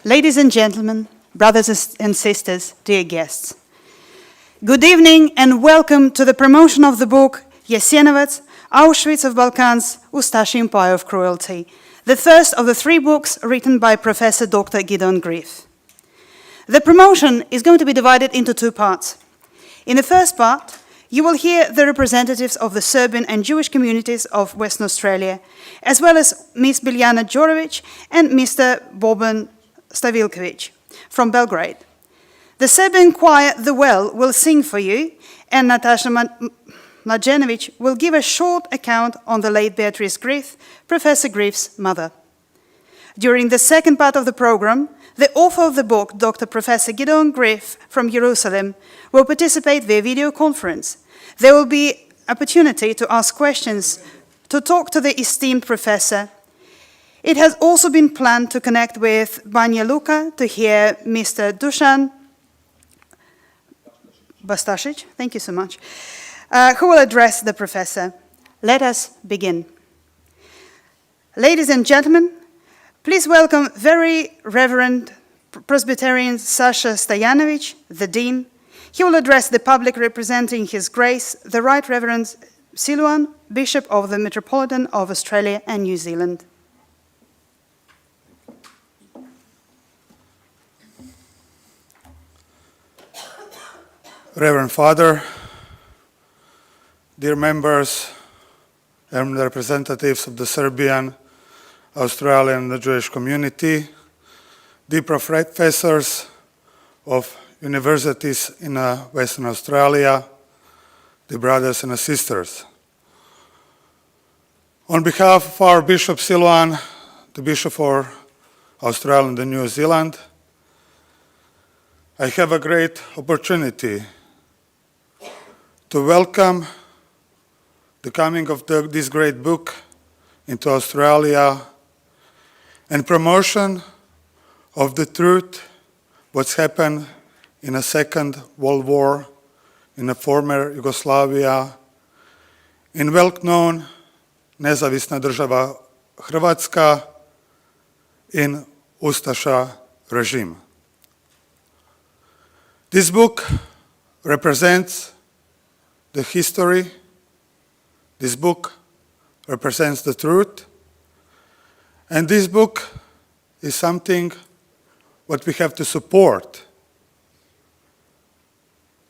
Ladies and gentlemen, brothers and sisters, dear guests. Good evening and welcome to the promotion of the book Јасеновцу-Auschwitz of Balkans, Ustasha Empire of Cruelty, the first of the 3 books written by Professor Dr. Gideon Greif. The promotion is going to be divided into 2 parts. In the first part, you will hear the representatives of the Serbian and Jewish communities of Western Australia, as well as Ms. Biljana Đorović and Mr. Boban Stavilković from Belgrade. The Serbian choir The Well will sing for you, and Natasha Mlađenović will give a short account on the late Beatrice Greif, Professor Greif's mother. During the second part of the program, the author of the book, Dr. Professor Gideon Greif from Jerusalem, will participate via video conference. There will be opportunity to ask questions, to talk to the esteemed professor. It has also been planned to connect with Banja Luka to hear Mr. Dušan Bastašić, thank you so much, who will address the professor. Let us begin. Ladies and gentlemen, please welcome Very Reverend Presbyterian Sasha Stojanović, the Dean. He will address the public representing His Grace, the Right Reverend Siluan, Bishop of the Metropolitan of Australia and New Zealand. Reverend Father, dear members and representatives of the Serbian, Australian and the Jewish community, dear professors of universities in Western Australia, dear brothers and sisters. On behalf of our Bishop Siluan, the Bishop for Australia and New Zealand, I have a great opportunity to welcome the coming of this great book into Australia and promotion of the truth what's happened in the Second World War in the former Yugoslavia, in well-known nezavisna država Hrvatska, in Ustasha regime. This book represents the history. This book represents the truth. And this book is something what we have to support.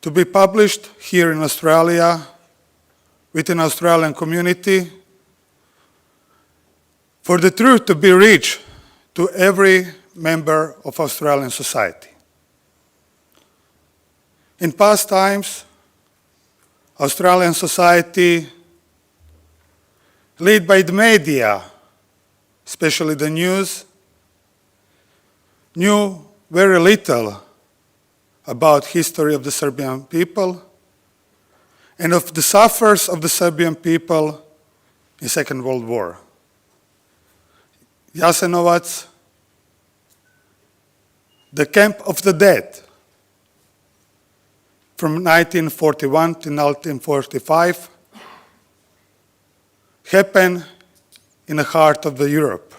To be published here in Australia, within Australian community, for the truth to be reached to every member of Australian society. In past times, Australian society, led by the media, especially the news, knew very little about history of the Serbian people and of the sufferers of the Serbian people in Second World War. Jasenovac, the camp of the dead, from 1941 to 1945, happened in the heart of the Europe.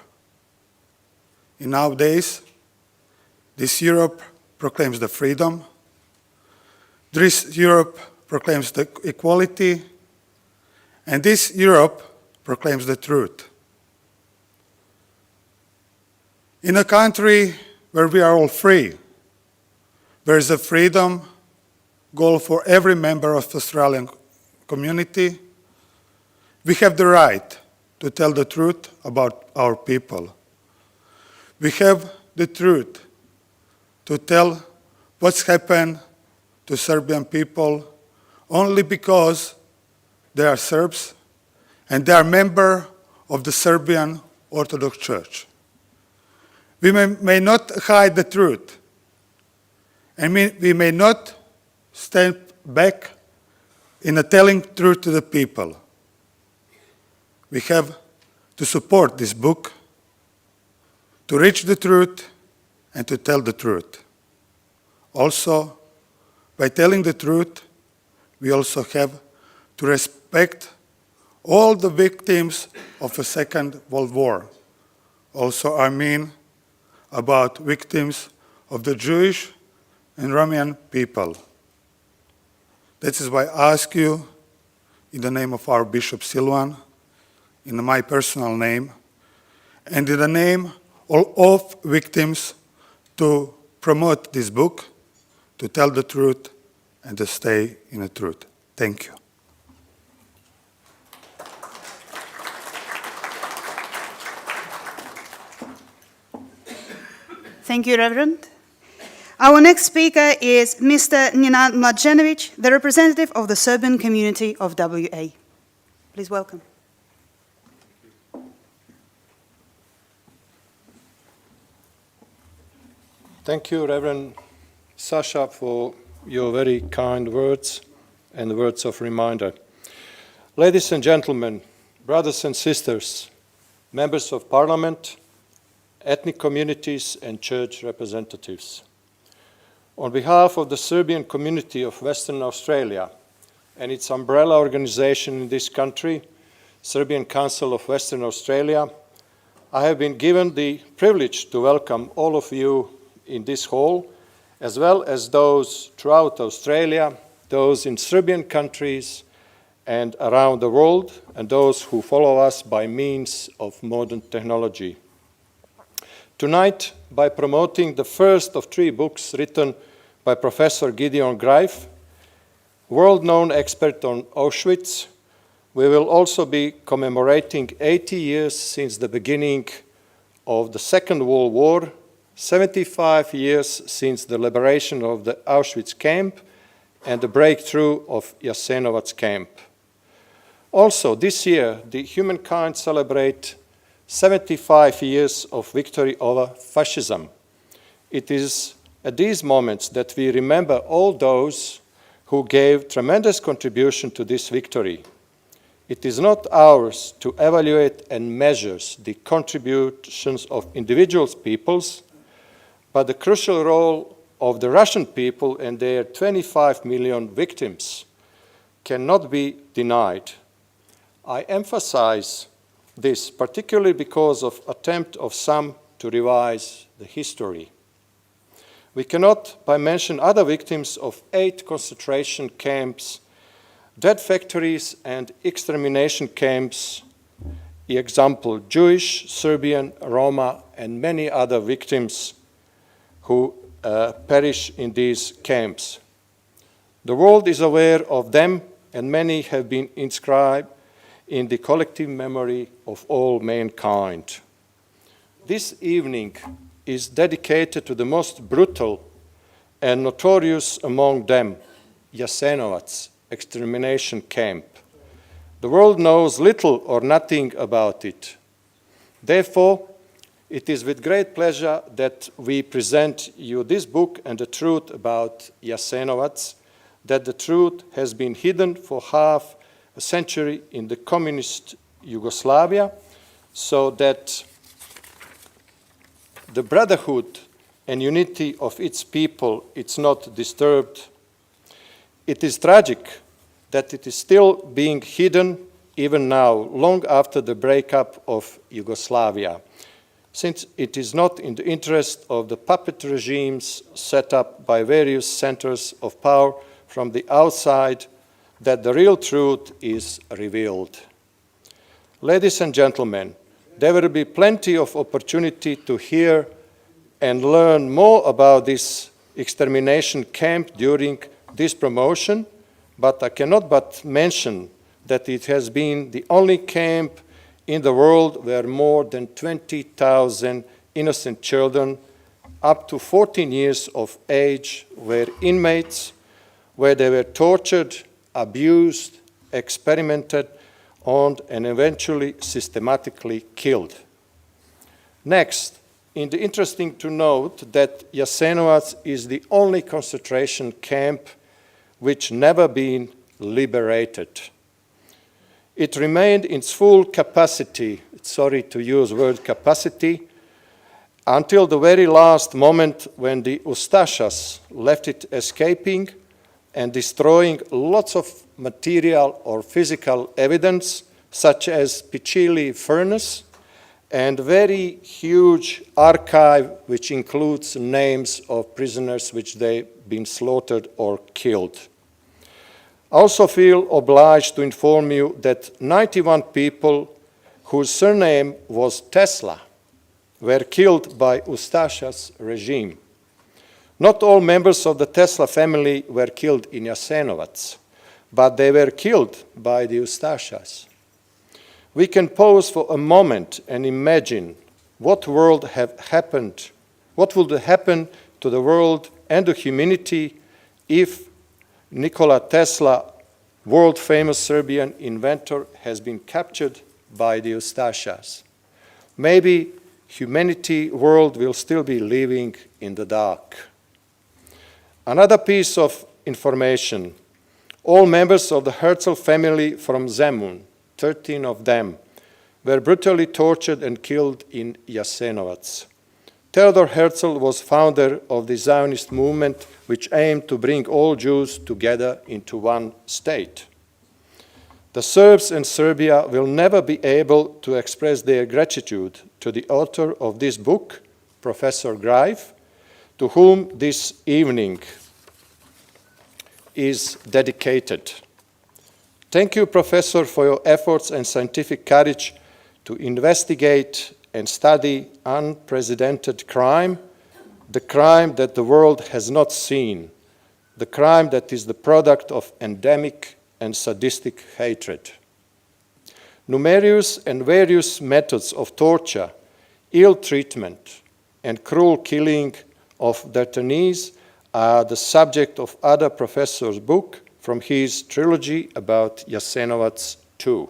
And nowadays, this Europe proclaims the freedom. This Europe proclaims the equality. And this Europe proclaims the truth. In a country where we are all free, there is a freedom goal for every member of the Australian community. We have the right to tell the truth about our people. We have the truth to tell what's happened to Serbian people only because they are Serbs and they are members of the Serbian Orthodox Church. We may not hide the truth, and we may not stand back in telling truth to the people. We have to support this book, to reach the truth and to tell the truth. Also, by telling the truth, we also have to respect all the victims of the Second World War. Also, I mean about victims of the Jewish and Romanian people. That is why I ask you, in the name of our Bishop Silvan, in my personal name, and in the name of victims, to promote this book, to tell the truth, and to stay in the truth. Thank you. Thank you, Reverend. Our next speaker is Mr. Nenad Mlađenović, the representative of the Serbian community of WA. Please welcome. Thank you, Reverend Sasha, for your very kind words and words of reminder. Ladies and gentlemen, brothers and sisters, members of Parliament, ethnic communities and church representatives. On behalf of the Serbian community of Western Australia and its umbrella organization in this country, Serbian Council of Western Australia, I have been given the privilege to welcome all of you in this hall, as well as those throughout Australia, those in Serbian countries and around the world, and those who follow us by means of modern technology. Tonight, by promoting the first of 3 books written by Professor Gideon Greif, world-known expert on Auschwitz, we will also be commemorating 80 years since the beginning of the Second World War, 75 years since the liberation of the Auschwitz camp and the breakthrough of Jasenovac camp. Also, this year, the humankind celebrate 75 years of victory over fascism. It is at these moments that we remember all those who gave tremendous contribution to this victory. It is not ours to evaluate and measure the contributions of individual peoples, but the crucial role of the Russian people and their 25 million victims cannot be denied. I emphasize this particularly because of attempt of some to revise the history. We cannot but mention other victims of 8 concentration camps, dead factories and extermination camps, example Jewish, Serbian, Roma and many other victims who perish in these camps. The world is aware of them and many have been inscribed in the collective memory of all mankind. This evening is dedicated to the most brutal and notorious among them, Jasenovac extermination camp. The world knows little or nothing about it. Therefore, it is with great pleasure that we present you this book and the truth about Jasenovac, that the truth has been hidden for half a century in the communist Yugoslavia, so that the brotherhood and unity of its people is not disturbed. It is tragic that it is still being hidden even now, long after the breakup of Yugoslavia, since it is not in the interest of the puppet regimes set up by various centers of power from the outside that the real truth is revealed. Ladies and gentlemen, there will be plenty of opportunity to hear and learn more about this extermination camp during this promotion, but I cannot but mention that it has been the only camp in the world where more than 20,000 innocent children up to 14 years of age were inmates, where they were tortured, abused, experimented on, and eventually systematically killed. Next, it is interesting to note that Jasenovac is the only concentration camp which never been liberated. It remained in its full capacity, sorry to use the word capacity, until the very last moment when the Ustashas left it escaping and destroying lots of material or physical evidence, such as Pichili furnace and very huge archive which includes names of prisoners which they've been slaughtered or killed. I also feel obliged to inform you that 91 people whose surname was Tesla were killed by Ustasha's regime. Not all members of the Tesla family were killed in Jasenovac, but they were killed by the Ustashas. We can pause for a moment and imagine what would happen to the world and to humanity if Nikola Tesla, world-famous Serbian inventor, has been captured by the Ustashas. Maybe humanity world will still be living in the dark. Another piece of information. All members of the Herzl family from Zemun, 13 of them, were brutally tortured and killed in Jasenovac. Theodor Herzl was founder of the Zionist movement, which aimed to bring all Jews together into one state. The Serbs and Serbia will never be able to express their gratitude to the author of this book, Professor Greif, to whom this evening is dedicated. Thank you, Professor, for your efforts and scientific courage to investigate and study unprecedented crime, the crime that the world has not seen, the crime that is the product of endemic and sadistic hatred. Numerous and various methods of torture, ill treatment, and cruel killing of detainees are the subject of other professor's book from his trilogy about Jasenovac too.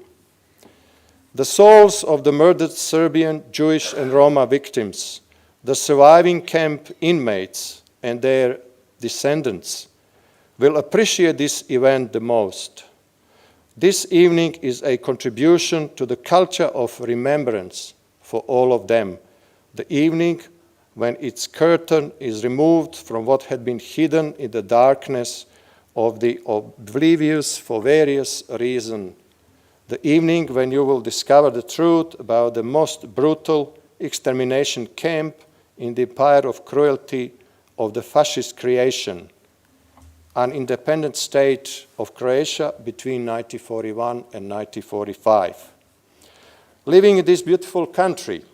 The souls of the murdered Serbian, Jewish, and Roma victims, the surviving camp inmates, and their descendants will appreciate this event the most. This evening is a contribution to the culture of remembrance for all of them. The evening when its curtain is removed from what had been hidden in the darkness of the oblivious for various reasons. The evening when you will discover the truth about the most brutal extermination camp in the empire of cruelty of the fascist creation, an independent state of Croatia between 1941 and 1945. Living in this beautiful country,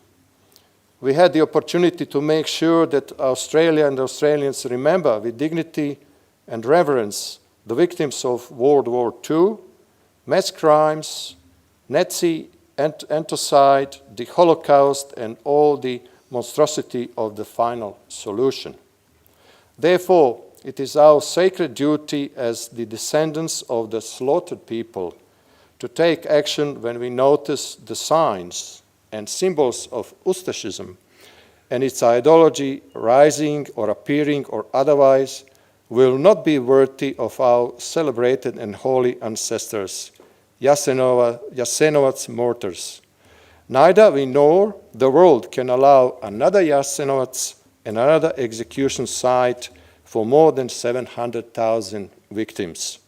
we had the opportunity to make sure that Australia and Australians remember with dignity and reverence the victims of World War II, mass crimes, Nazi genocide, the Holocaust, and all the monstrosity of the final solution. Therefore, it is our sacred duty as the descendants of the slaughtered people to take action when we notice the signs and symbols of Ustashism and its ideology rising or appearing or otherwise will not be worthy of our celebrated and holy ancestors, Jasenovac's martyrs. Neither we nor the world can allow another Jasenovac and another execution site for more than 700,000 victims.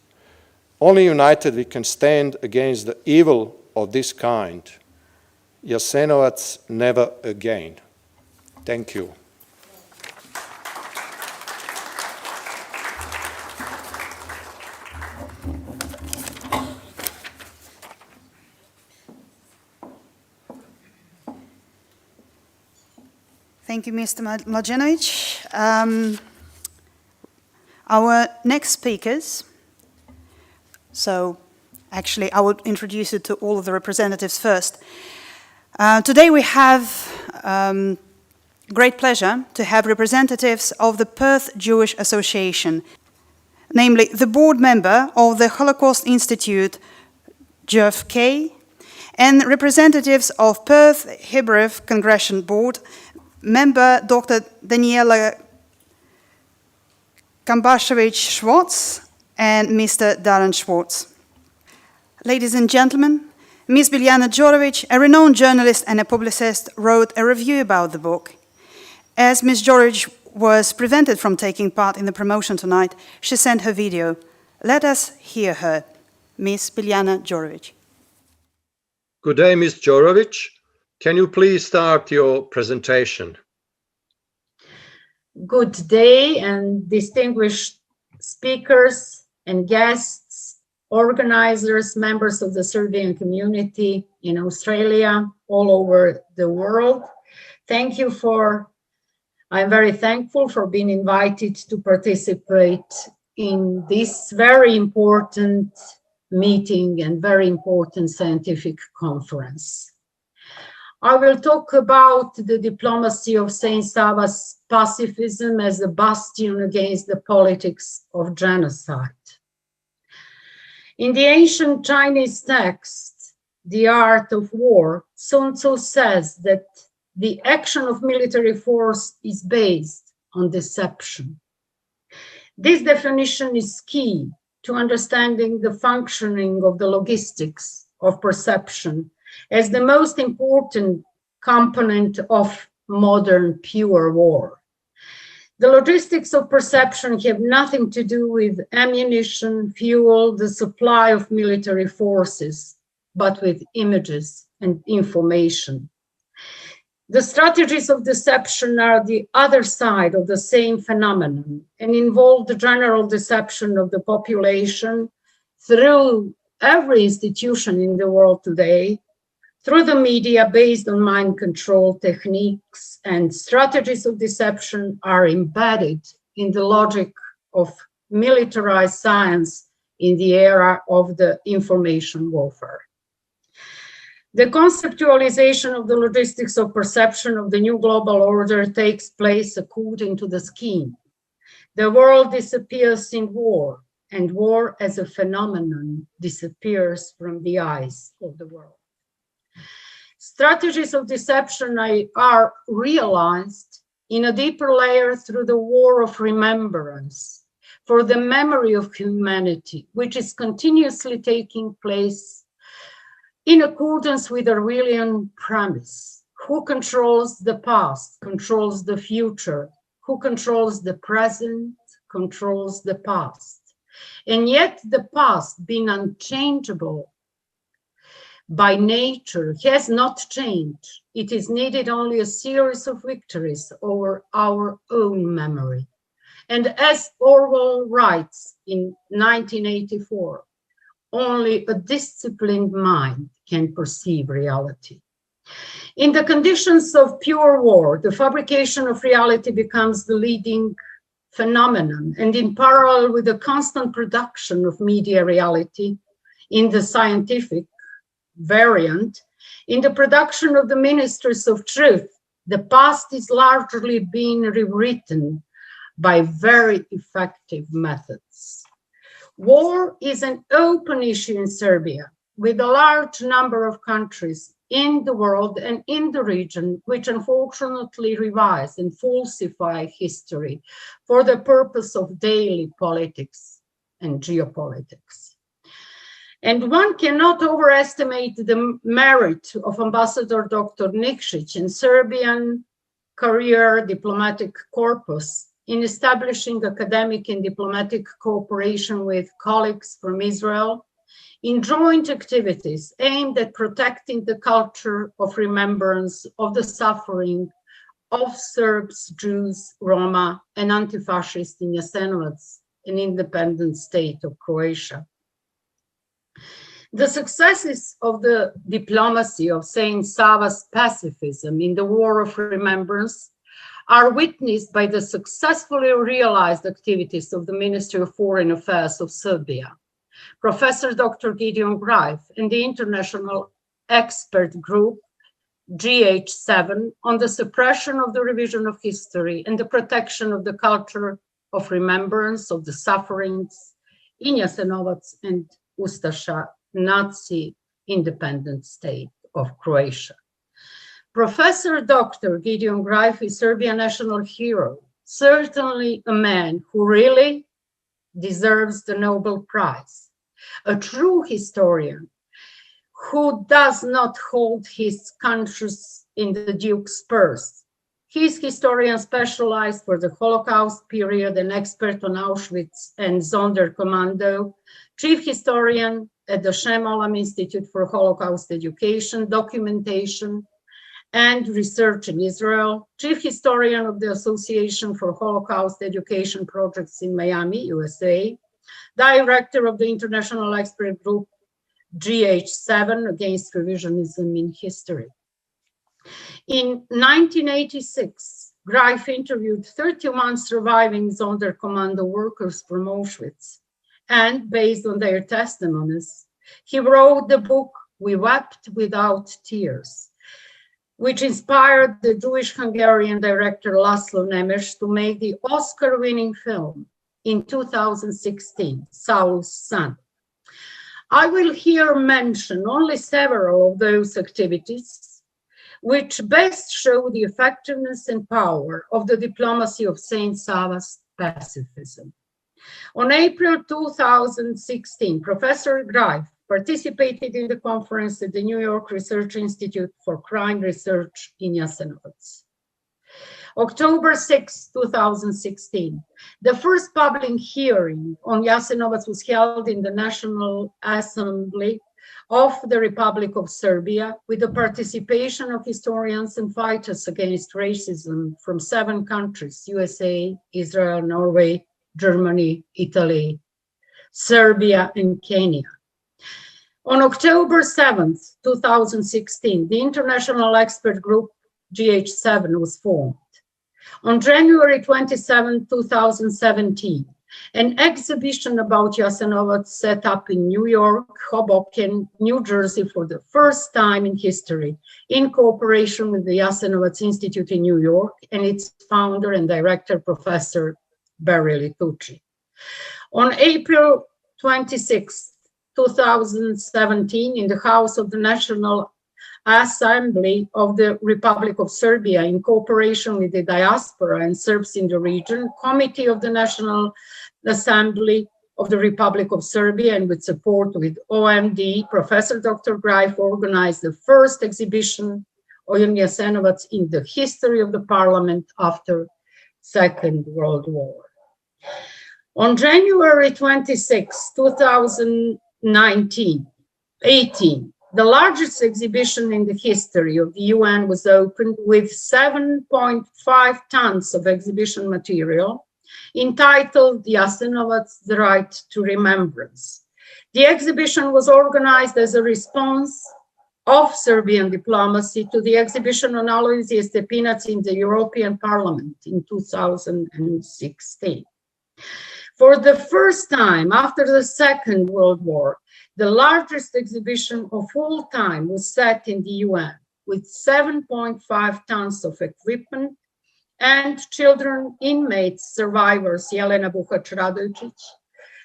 Only united we can stand against the evil of this kind. Jasenovac never again. Thank you. Thank you, Mr. Mlađenović. Our next speakers, so actually I would introduce you to all of the representatives first. Today we have great pleasure to have representatives of the Perth Jewish Association, namely the board member of the Holocaust Institute, Jeff Kay, and representatives of Perth Hebrew Congregation Board, member Dr. Daniela Kambašević-Schwartz and Mr. Darren Schwartz. Ladies and gentlemen, Ms. Biljana Đorović, a renowned journalist and a publicist, wrote a review about the book. As Ms. Đorović was prevented from taking part in the promotion tonight, she sent her video. Let us hear her. Ms. Biljana Đorović. Good day, Ms. Đorović. Can you please start your presentation? Good day, and distinguished speakers and guests, organizers, members of the Serbian community in Australia, all over the world. I'm very thankful for being invited to participate in this very important meeting and very important scientific conference. I will talk about the diplomacy of Saint Sava's pacifism as a bastion against the politics of genocide. In the ancient Chinese text, The Art of War, Sun Tzu says that the action of military force is based on deception. This definition is key to understanding the functioning of the logistics of perception as the most important component of modern pure war. The logistics of perception have nothing to do with ammunition, fuel, the supply of military forces, but with images and information. The strategies of deception are the other side of the same phenomenon and involve the general deception of the population through every institution in the world today, through the media based on mind control techniques, and strategies of deception are embedded in the logic of militarized science in the era of the information warfare. The conceptualization of the logistics of perception of the new global order takes place according to the scheme. The world disappears in war, and war as a phenomenon disappears from the eyes of the world. Strategies of deception are realized in a deeper layer through the war of remembrance for the memory of humanity, which is continuously taking place in accordance with the Orwellian premise. Who controls the past controls the future. Who controls the present controls the past. And yet the past, being unchangeable by nature, has not changed. It is needed only a series of victories over our own memory. And as Orwell writes in 1984, only a disciplined mind can perceive reality. In the conditions of pure war, the fabrication of reality becomes the leading phenomenon, and in parallel with the constant production of media reality in the scientific variant, in the production of the ministers of truth, the past is largely being rewritten by very effective methods. War is an open issue in Serbia, with a large number of countries in the world and in the region which unfortunately revise and falsify history for the purpose of daily politics and geopolitics. And one cannot overestimate the merit of Ambassador Dr. Nikšić and Serbian career diplomatic corpus in establishing academic and diplomatic cooperation with colleagues from Israel in joint activities aimed at protecting the culture of remembrance of the suffering of Serbs, Jews, Roma, and anti-fascists in Jasenovac, an independent state of Croatia. The successes of the diplomacy of Saint Sava's pacifism in the War of Remembrance are witnessed by the successfully realized activities of the Ministry of Foreign Affairs of Serbia. Professor Dr. Gideon Greif and the international expert group GH7 on the suppression of the revision of history and the protection of the culture of remembrance of the sufferings in Jasenovac and Ustasha, Nazi independent state of Croatia. Professor Dr. Gideon Greif is Serbian national hero, certainly a man who really deserves the Nobel Prize, a true historian who does not hold his conscience in the Duke's purse. He is historian specialized for the Holocaust period, an expert on Auschwitz and Sonderkommando, chief historian at the Shem Olam Institute for Holocaust Education, documentation, and Research in Israel, Chief Historian of the Association for Holocaust Education Projects in Miami, USA, Director of the International Expert Group GH7 Against Revisionism in History. In 1986, Greif interviewed 31 surviving Sonderkommando workers from Auschwitz, and based on their testimonies, he wrote the book We Wept Without Tears, which inspired the Jewish-Hungarian director Laszlo Nemes to make the Oscar-winning film in 2016, Saul's Son. I will here mention only several of those activities, which best show the effectiveness and power of the diplomacy of Saint Sava's pacifism. On April 2016, Professor Greif participated in the conference at the New York Research Institute for Crime Research in Jasenovac. October 6, 2016, the first public hearing on Jasenovac was held in the National Assembly of the Republic of Serbia with the participation of historians and fighters against racism from 7 countries, USA, Israel, Norway, Germany, Italy, Serbia, and Kenya. On October 7th, 2016, the International Expert Group GH7 was formed. On January 27, 2017, an exhibition about Jasenovac set up in New York, Hoboken, New Jersey for the first time in history, in cooperation with the Jasenovac Institute in New York and its founder and director, Professor Barry Litucci. On April 26, 2017, in the House of the National Assembly of the Republic of Serbia, in cooperation with the diaspora and Serbs in the region, Committee of the National Assembly of the Republic of Serbia, and with support with OMD, Professor Dr. Greif organized the first exhibition on Jasenovac in the history of the parliament after Second World War. On January 26, 2018, the largest exhibition in the history of the UN was opened with 7.5 tons of exhibition material entitled Jasenovac's The Right to Remembrance. The exhibition was organized as a response of Serbian diplomacy to the exhibition on Alojzije Stepinac in the European Parliament in 2016. For the first time after the Second World War, the largest exhibition of all time was set in the UN with 7.5 tons of equipment, and children, inmates, survivors, Jelena Buhac-Radojcic,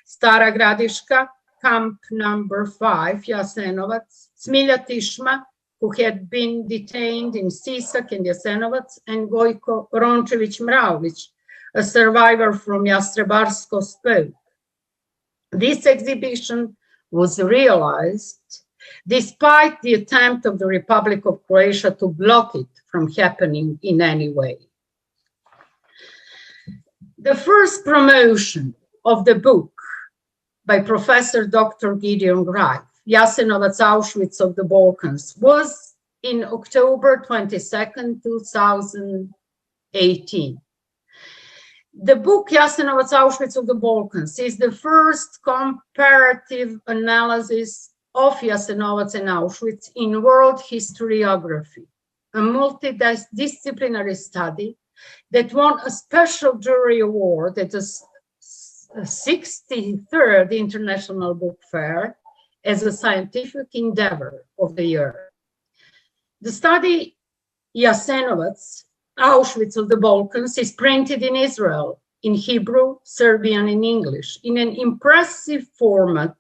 Stara Gradiška, Camp Number 5, Jasenovac, Smilja Tišma, who had been detained in Sisak and Jasenovac, and Gojko Rončević-Mravlić, a survivor from Jastrebarsko, spoke. This exhibition was realized despite the attempt of the Republic of Croatia to block it from happening in any way. The first promotion of the book by Professor Dr. Gideon Greif, Jasenovac-Auschwitz of the Balkans, was in October 22, 2018. The book Jasenovac-Auschwitz of the Balkans is the first comparative analysis of Jasenovac and Auschwitz in world historiography, a multidisciplinary study that won a special jury award at the 63rd International Book Fair as a scientific endeavor of the year. The study Jasenovac, Auschwitz of the Balkans, is printed in Israel in Hebrew, Serbian, and English in an impressive format,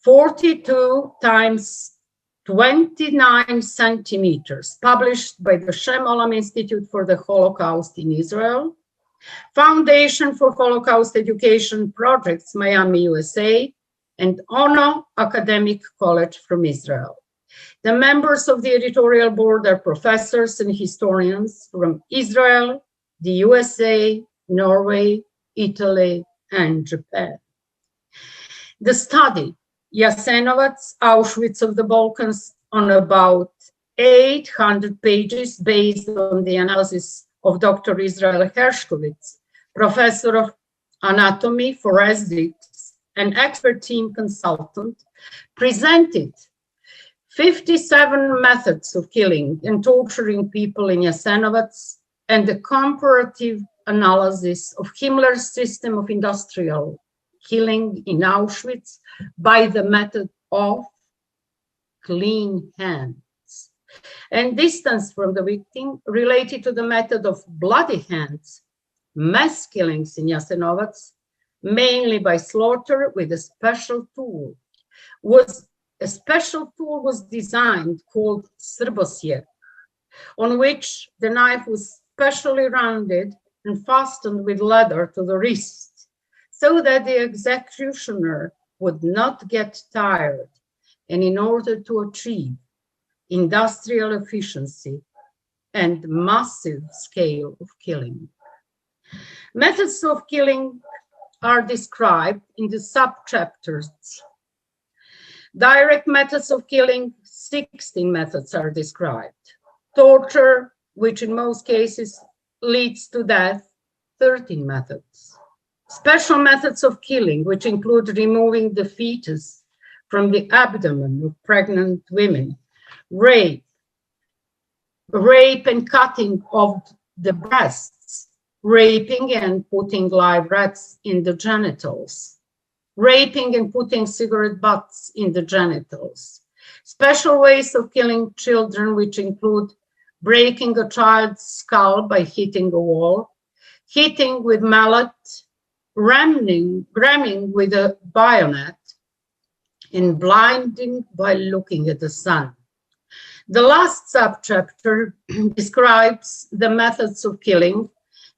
42 times 29 centimeters, published by the Shem Olam Institute for the Holocaust in Israel, Foundation for Holocaust Education Projects, Miami, USA, and Ono Academic College from Israel. The members of the editorial board are professors and historians from Israel, the USA, Norway, Italy, and Japan. The study, Jasenovac, Auschwitz of the Balkans, on about 800 pages based on the analysis of Dr. Israel Hershkovitz, professor of anatomy, forensics, and expert team consultant, presented 57 methods of killing and torturing people in Jasenovac and the comparative analysis of Himmler's system of industrial killing in Auschwitz by the method of clean hands, and distance from the victim related to the method of bloody hands, mass killings in Jasenovac, mainly by slaughter with a special tool. A special tool was designed called Crbsco-ruski, on which the knife was specially rounded and fastened with leather to the wrist, so that the executioner would not get tired, and in order to achieve industrial efficiency and massive scale of killing. Methods of killing are described in the sub-chapters. Direct methods of killing, 16 methods are described. Torture, which in most cases leads to death, 13 methods. Special methods of killing, which include removing the fetus from the abdomen of pregnant women, rape and cutting of the breasts, raping and putting live rats in the genitals, raping and putting cigarette butts in the genitals. Special ways of killing children, which include breaking a child's skull by hitting a wall, hitting with mallet, ramming with a bayonet, and blinding by looking at the sun. The last subchapter describes the methods of killing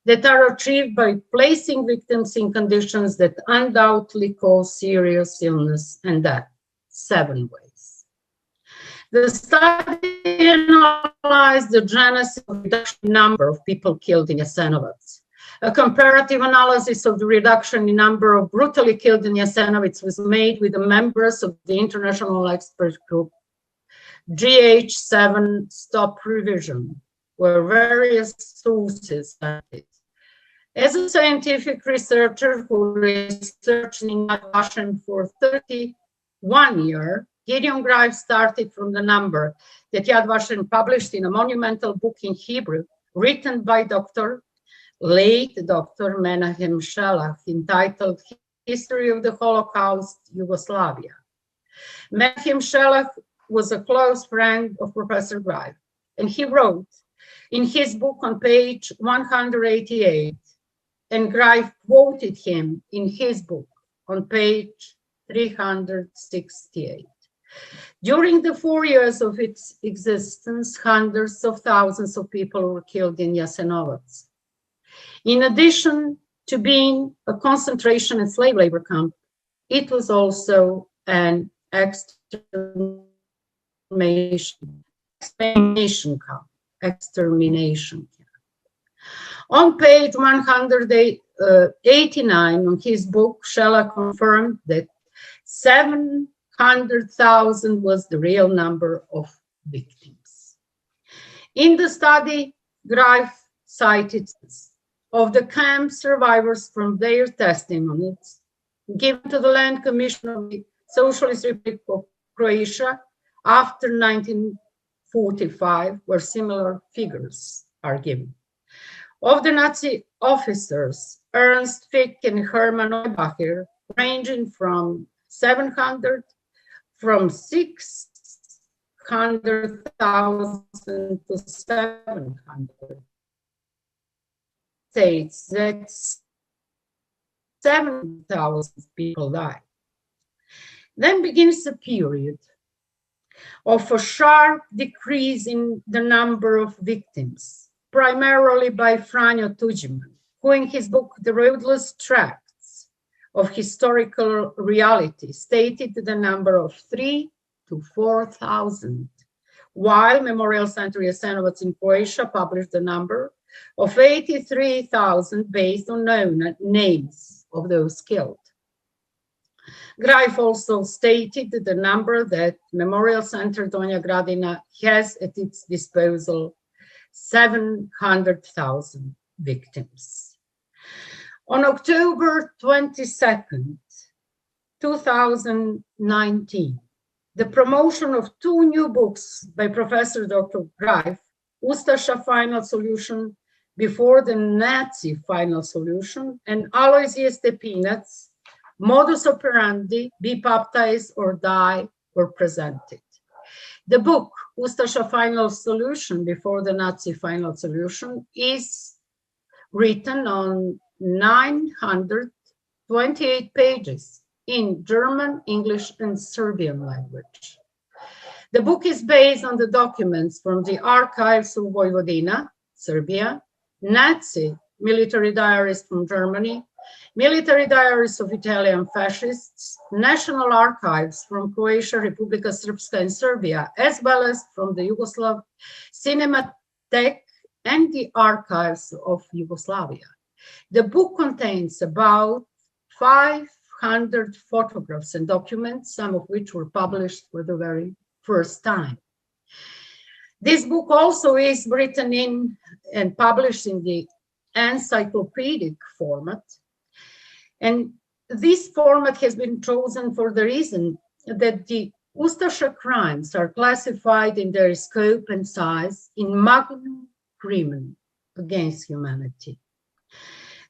that are achieved by placing victims in conditions that undoubtedly cause serious illness and death, 7 ways. The study analyzed the genesis of the reduction number of people killed in Jasenovac. A comparative analysis of the reduction in number of brutally killed in Jasenovac was made with the members of the international expert group GH7 Stop Revision, where various sources cited. As a scientific researcher who researched in Yad Vashem for 31 years, Gideon Greif started from the number that Yad Vashem published in a monumental book in Hebrew, written by late Dr. Menahem Shelach, entitled History of the Holocaust, Yugoslavia. Menahem Shelach was a close friend of Professor Greif, and he wrote in his book on page 188, and Greif quoted him in his book on page 368. During the 4 years of its existence, hundreds of thousands of people were killed in Jasenovac. In addition to being a concentration and slave labor camp, it was also an extermination camp. On page 189 of his book, Shelach confirmed that 700,000 was the real number of victims. In the study, Greif cited of the camp survivors from their testimonies given to the Land Commission of the Socialist Republic of Croatia after 1945, where similar figures are given. Of the Nazi officers, Ernst Fick and Hermann Neubacher, ranging from 600,000 to 700. States that 7,000 people died. Then begins a period of a sharp decrease in the number of victims, primarily by Franjo Tuđman, who in his book, The Roadless Tracts of Historical Reality, stated the number of 3,000 to 4,000, while Memorial Center Jasenovac in Croatia published the number of 83,000 based on known names of those killed. Greif also stated the number that Memorial Center Donja Gradina has at its disposal: 700,000 victims. On October 22nd, 2019, the promotion of two new books by Professor Dr. Greif, Ustasha Final Solution Before the Nazi Final Solution, and Aloysius Stepinac, Modus Operandi, Be Baptized or Die, were presented. The book, Ustasha Final Solution Before the Nazi Final Solution, is written on 928 pages in German, English, and Serbian language. The book is based on the documents from the archives of Vojvodina, Serbia, Nazi military diaries from Germany, military diaries of Italian fascists, national archives from Croatia, Republika Srpska, and Serbia, as well as from the Yugoslav Cinematheque and the archives of Yugoslavia. The book contains about 500 photographs and documents, some of which were published for the very first time. This book also is written in and published in the encyclopedic format. And this format has been chosen for the reason that the Ustasha crimes are classified in their scope and size in magnum crimen against humanity.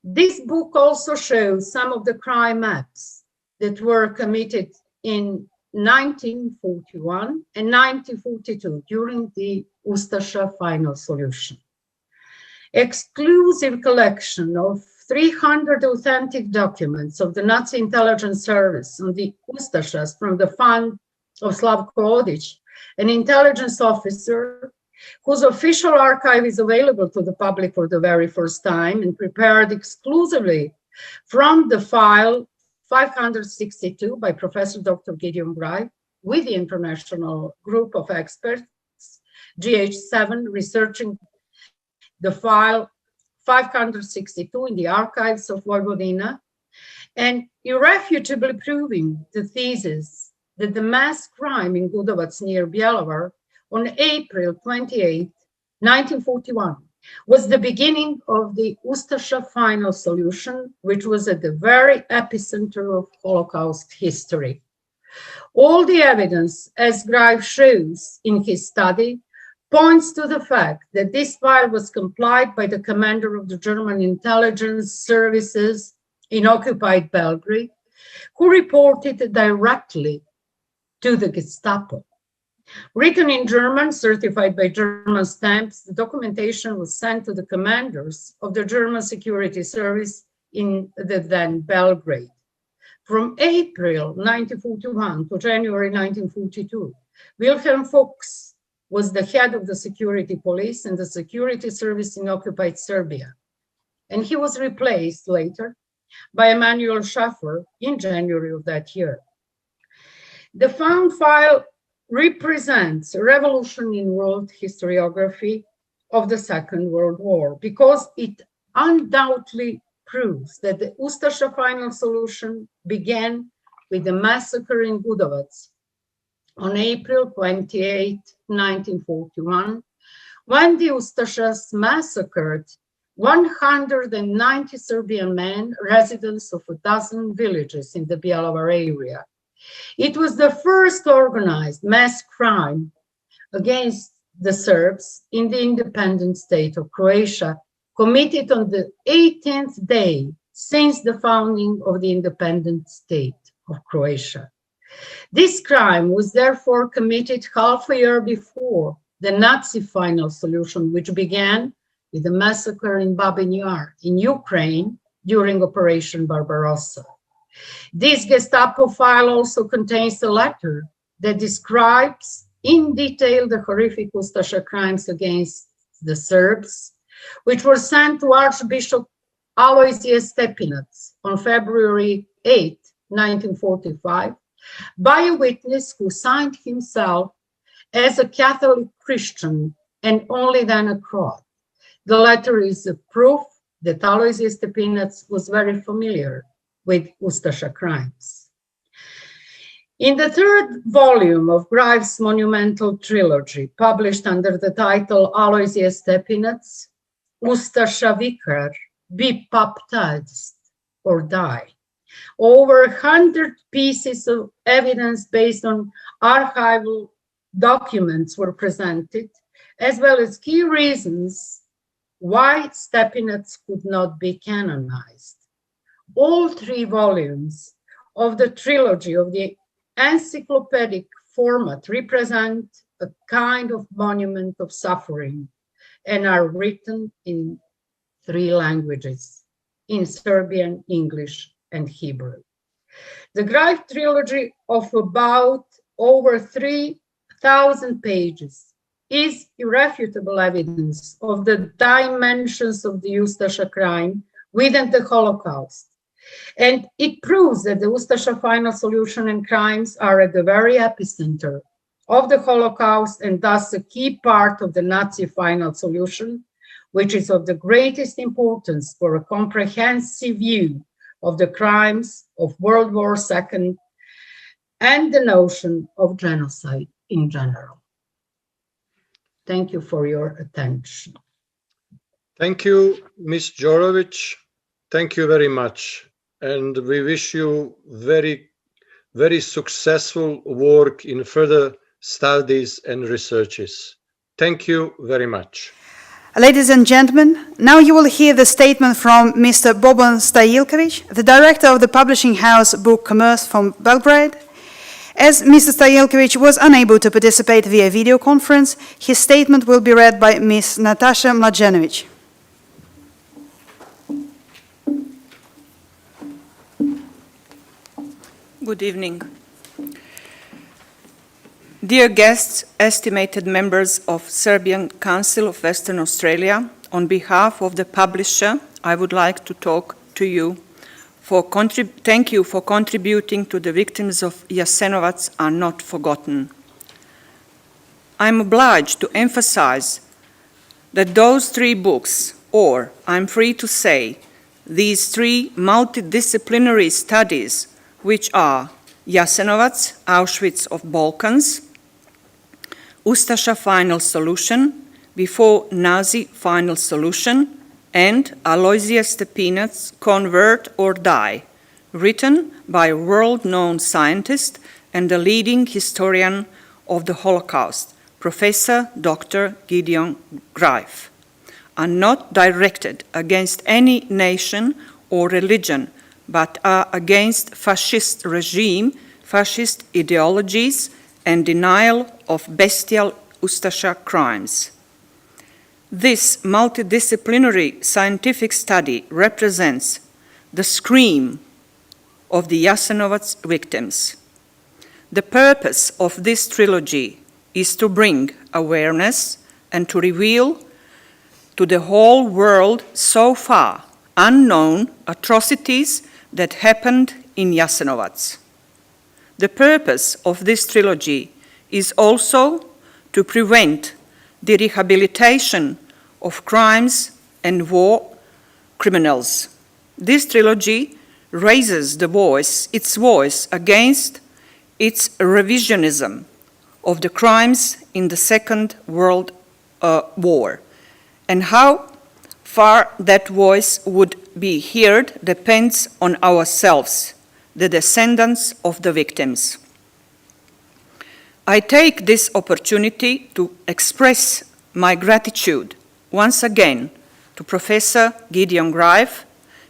This book also shows some of the crime acts that were committed in 1941 and 1942 during the Ustasha Final Solution. Exclusive collection of 300 authentic documents of the Nazi intelligence service on the Ustashas from the fund of Slavko Odić, an intelligence officer whose official archive is available to the public for the very first time and prepared exclusively from the file 562 by Professor Dr. Gideon Greif with the international group of experts, GH7, researching the file 562 in the archives of Vojvodina, and irrefutably proving the thesis that the mass crime in Gudovac near Bjelovar on April 28, 1941, was the beginning of the Ustasha Final Solution, which was at the very epicenter of Holocaust history. All the evidence, as Greif shows in his study, points to the fact that this file was complied by the commander of the German intelligence services in occupied Belgrade, who reported directly to the Gestapo. Written in German, certified by German stamps, the documentation was sent to the commanders of the German security service in the then Belgrade. From April 1941 to January 1942, Wilhelm Fuchs was the head of the security police and the security service in occupied Serbia. And he was replaced later by Emanuel Schaffer in January of that year. The found file represents a revolution in world historiography of the Second World War because it undoubtedly proves that the Ustasha Final Solution began with the massacre in Gudovac on April 28, 1941, when the Ustashas massacred 190 Serbian men, residents of a dozen villages in the Bjelovar area. It was the first organized mass crime against the Serbs in the independent state of Croatia, committed on the 18th day since the founding of the independent state of Croatia. This crime was therefore committed half a year before the Nazi Final Solution, which began with the massacre in Babin Yar in Ukraine during Operation Barbarossa. This Gestapo file also contains a letter that describes in detail the horrific Ustasha crimes against the Serbs, which were sent to Archbishop Aloysius Stepinac on February 8, 1945, by a witness who signed himself as a Catholic Christian and only then a Croat. The letter is a proof that Aloysius Stepinac was very familiar with Ustasha crimes. In the third volume of Greif's monumental trilogy, published under the title Alojzije Stepinac, Ustasha Vikar, Be Baptized or Die, over 100 pieces of evidence based on archival documents were presented, as well as key reasons why Stepinac could not be canonized. All three volumes of the trilogy of the encyclopedic format represent a kind of monument of suffering and are written in three languages, in Serbian, English, and Hebrew. The Greif trilogy of about over 3,000 pages is irrefutable evidence of the dimensions of the Ustasha crime within the Holocaust. And it proves that the Ustasha final solution and crimes are at the very epicenter of the Holocaust and thus a key part of the Nazi final solution, which is of the greatest importance for a comprehensive view of the crimes of World War II and the notion of genocide in general. Thank you for your attention. Thank you, Ms. Jorovic. Thank you very much. And we wish you very, very successful work in further studies and researches. Thank you very much. Ladies and gentlemen, now you will hear the statement from Mr. Boban Stajilković, the director of the publishing house Book Commerce from Belgrade. As Mr. Stajilković was unable to participate via video conference, his statement will be read by Ms. Natasha Mlađenović. Good evening. Dear guests, estimated members of Serbian Council of Western Australia, on behalf of the publisher, I would like to talk to you. Thank you for contributing to the victims of Jasenovac are not forgotten. I'm obliged to emphasize that those three books, or I'm free to say, these three multidisciplinary studies, which are Jasenovac-Auschwitz of Balkans, Ustasha Final Solution, Before Nazi Final Solution, and Alojzije Stepinac, Convert or Die, written by a world-known scientist and a leading historian of the Holocaust, Professor Dr. Gideon Greif, are not directed against any nation or religion, but are against fascist regime, fascist ideologies, and denial of bestial Ustasha crimes. This multidisciplinary scientific study represents the scream of the Jasenovac victims. The purpose of this trilogy is to bring awareness and to reveal to the whole world so far unknown atrocities that happened in Jasenovac. The purpose of this trilogy is also to prevent the rehabilitation of crimes and war criminals. This trilogy raises its voice against its revisionism of the crimes in the Second World War, and how far that voice would be heard depends on ourselves, the descendants of the victims. I take this opportunity to express my gratitude once again to Professor Gideon Greif,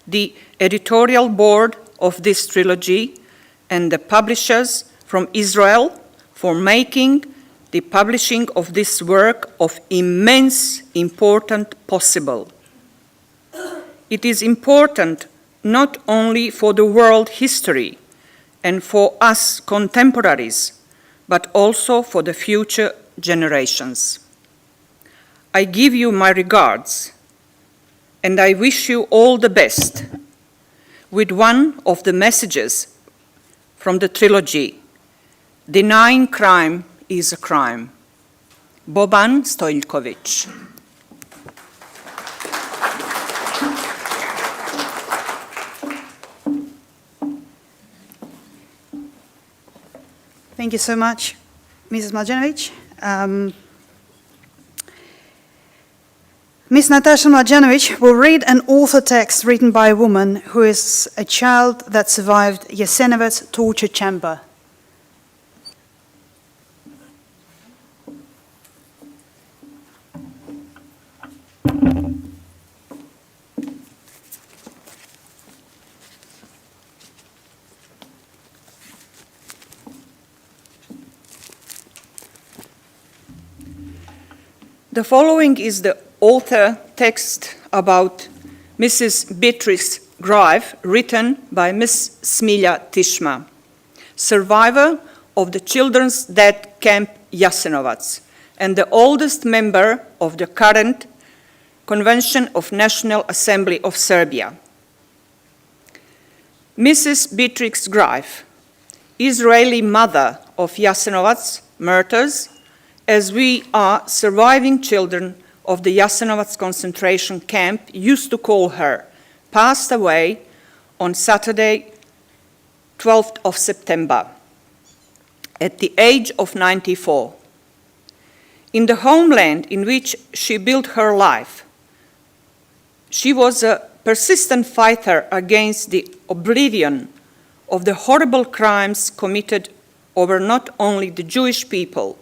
the editorial board of this trilogy, and the publishers from Israel for making the publishing of this work of immense importance possible. It is important not only for the world history and for us contemporaries, but also for the future generations. I give you my regards, and I wish you all the best with one of the messages from the trilogy, Denying Crime is a Crime. Boban Stojilković. Thank you so much, Mrs. Mlađenović. Ms. Natasha Mlađenović will read an author text written by a woman who is a child that survived Jasenovac torture chamber. The following is the author text about Mrs. Beatrice Greif, written by Ms. Smilja Tishma, survivor of the children's death camp Jasenovac, and the oldest member of the current Convention of National Assembly of Serbia. Mrs. Beatrice Greif, Israeli mother of Jasenovac martyrs, as we are surviving children of the Jasenovac concentration camp used to call her, passed away on Saturday, 12th of September, at the age of 94. In the homeland in which she built her life, she was a persistent fighter against the oblivion of the horrible crimes committed over not only the Jewish people,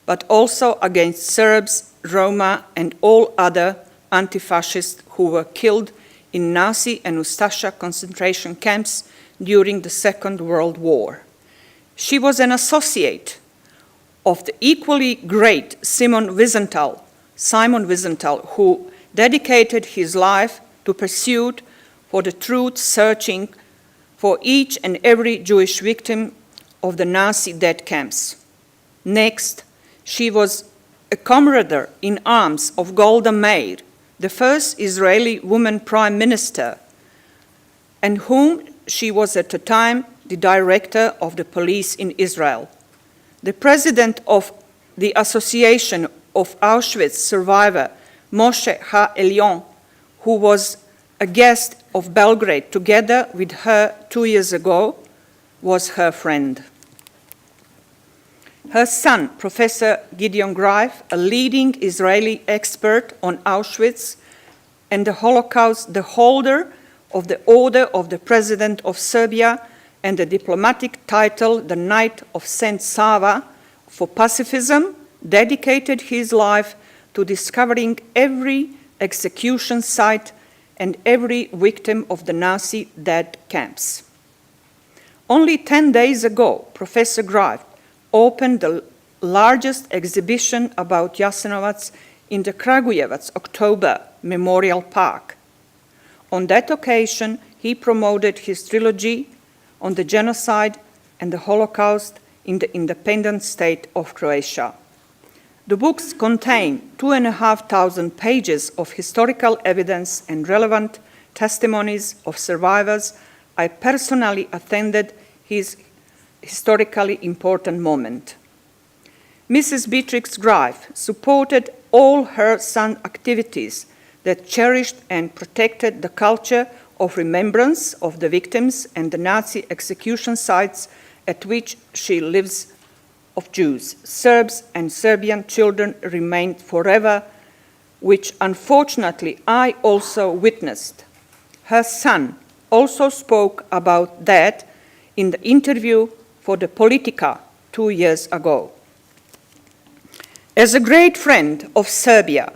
but also against Serbs, Roma, and all other anti-fascists who were killed in Nazi and Ustasha concentration camps during the Second World War. She was an associate of the equally great Simon Wiesenthal, who dedicated his life to pursuit for the truth, searching for each and every Jewish victim of the Nazi death camps. Next, she was a comrade in arms of Golda Meir, the first Israeli woman prime minister, and whom she was at the time the director of the police in Israel. The president of the Association of Auschwitz survivor, Moshe Ha-Elyon, who was a guest of Belgrade together with her 2 years ago, was her friend. Her son, Professor Gideon Greif, a leading Israeli expert on Auschwitz and the Holocaust, the holder of the Order of the President of Serbia and the diplomatic title, the Knight of Saint Sava, for pacifism, dedicated his life to discovering every execution site and every victim of the Nazi death camps. Only 10 days ago, Professor Greif opened the largest exhibition about Jasenovac in the Kragujevac October Memorial Park. On that occasion, he promoted his trilogy on the genocide and the Holocaust in the independent state of Croatia. The books contain 2,500 pages of historical evidence and relevant testimonies of survivors. I personally attended his historically important moment. Mrs. Beatrix Greif supported all her son's activities that cherished and protected the culture of remembrance of the victims and the Nazi execution sites at which she lives of Jews, Serbs, and Serbian children remained forever, which unfortunately I also witnessed. Her son also spoke about that in the interview for the Politica 2 years ago. As a great friend of Serbia,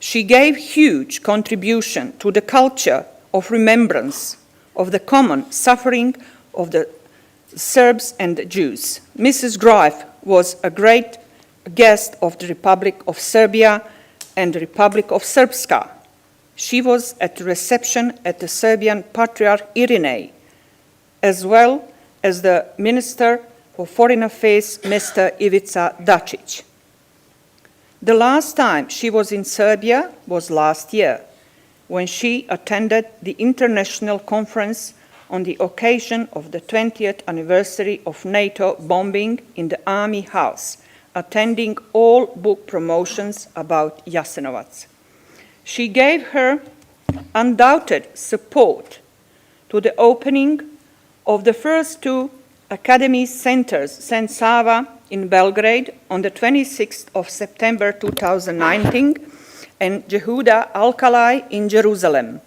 she gave huge contribution to the culture of remembrance of the common suffering of the Serbs and the Jews. Mrs. Greif was a great guest of the Republic of Serbia and the Republic of Srpska. She was at the reception at the Serbian Patriarch Irinej, as well as the Minister for Foreign Affairs, Mr. Ivica Dačić. The last time she was in Serbia was last year, when she attended the International Conference on the occasion of the 20th anniversary of NATO bombing in the Army House, attending all book promotions about Jasenovac. She gave her undoubted support to the opening of the first 2 Academy Centers St. Sava in Belgrade on the 26th of September 2019 and Jehuda Alkalai in Jerusalem.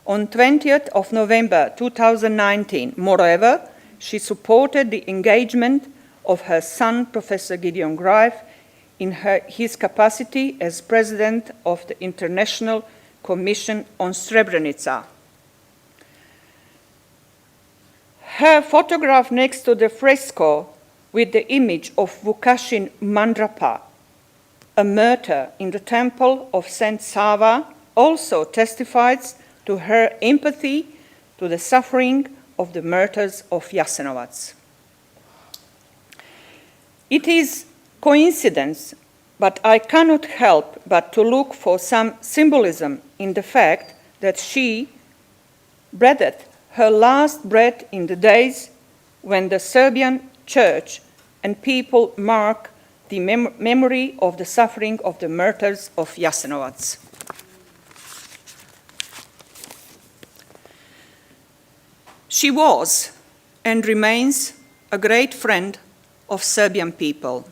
On 20th of November 2019, moreover, she supported the engagement of her son, Professor Gideon Greif, in his capacity as president of the International Commission on Srebrenica. Her photograph next to the fresco with the image of Vukašin Mandrapa, a martyr in the temple of St. Sava, also testifies to her empathy to the suffering of the martyrs of Jasenovac. It is coincidence, but I cannot help but to look for some symbolism in the fact that she breathed her last breath in the days when the Serbian church and people mark the memory of the suffering of the martyrs of Jasenovac. She was and remains a great friend of Serbian people.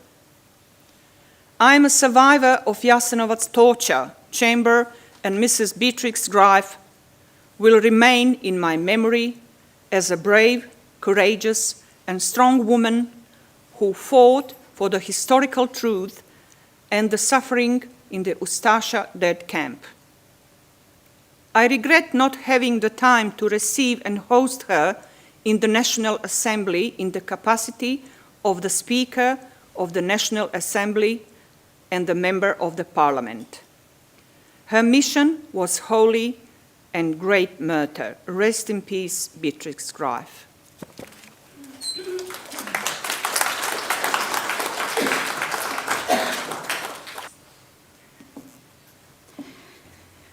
I am a survivor of Jasenovac's torture chamber, and Mrs. Beatrix Greif will remain in my memory as a brave, courageous, and strong woman who fought for the historical truth and the suffering in the Ustasha death camp. I regret not having the time to receive and host her in the National Assembly in the capacity of the Speaker of the National Assembly and the Member of the Parliament. Her mission was holy and great martyr. Rest in peace, Beatrix Greif.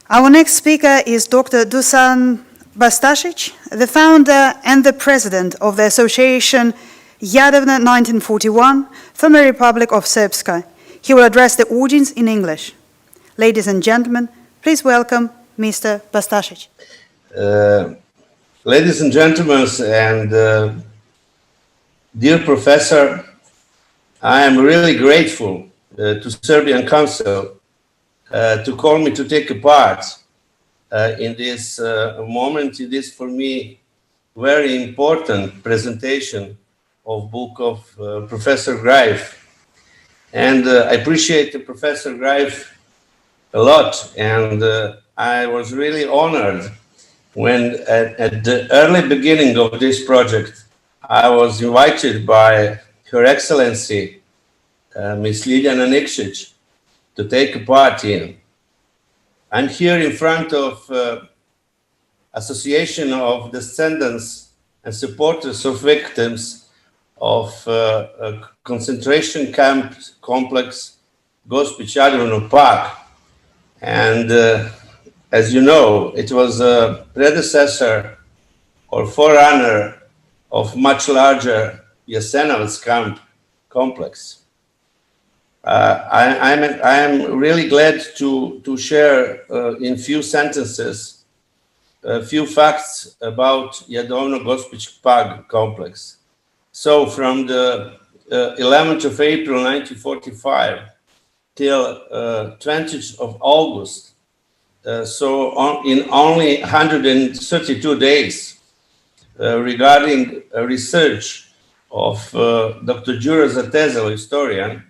Our next speaker is Dr. Dušan Bastašić, the founder and the president of the association Државна 1941 from the Republic of Srpska. He will address the audience in English. Ladies and gentlemen, please welcome Mr. Bastašić. Ladies and gentlemen, and dear professor, I am really grateful to Serbian Council to call me to take a part in this moment, in this, for me, very important presentation of book of Professor Greif. And I appreciate Professor Greif a lot, and I was really honored when at the early beginning of this project, I was invited by Her Excellency, Ms. Ljiljana Nikšić, to take a part in. I'm here in front of Association of Descendants and Supporters of Victims of a concentration camp complex Gospić Jadranov Park. And as you know, it was a predecessor or forerunner of much larger Jasenovac camp complex. I am really glad to share in few sentences a few facts about Jadovno Gospić Park complex. So from the 11th of April 1945 till 20th of August, in only 132 days, regarding research of Dr. Đuro Zatezalo, historian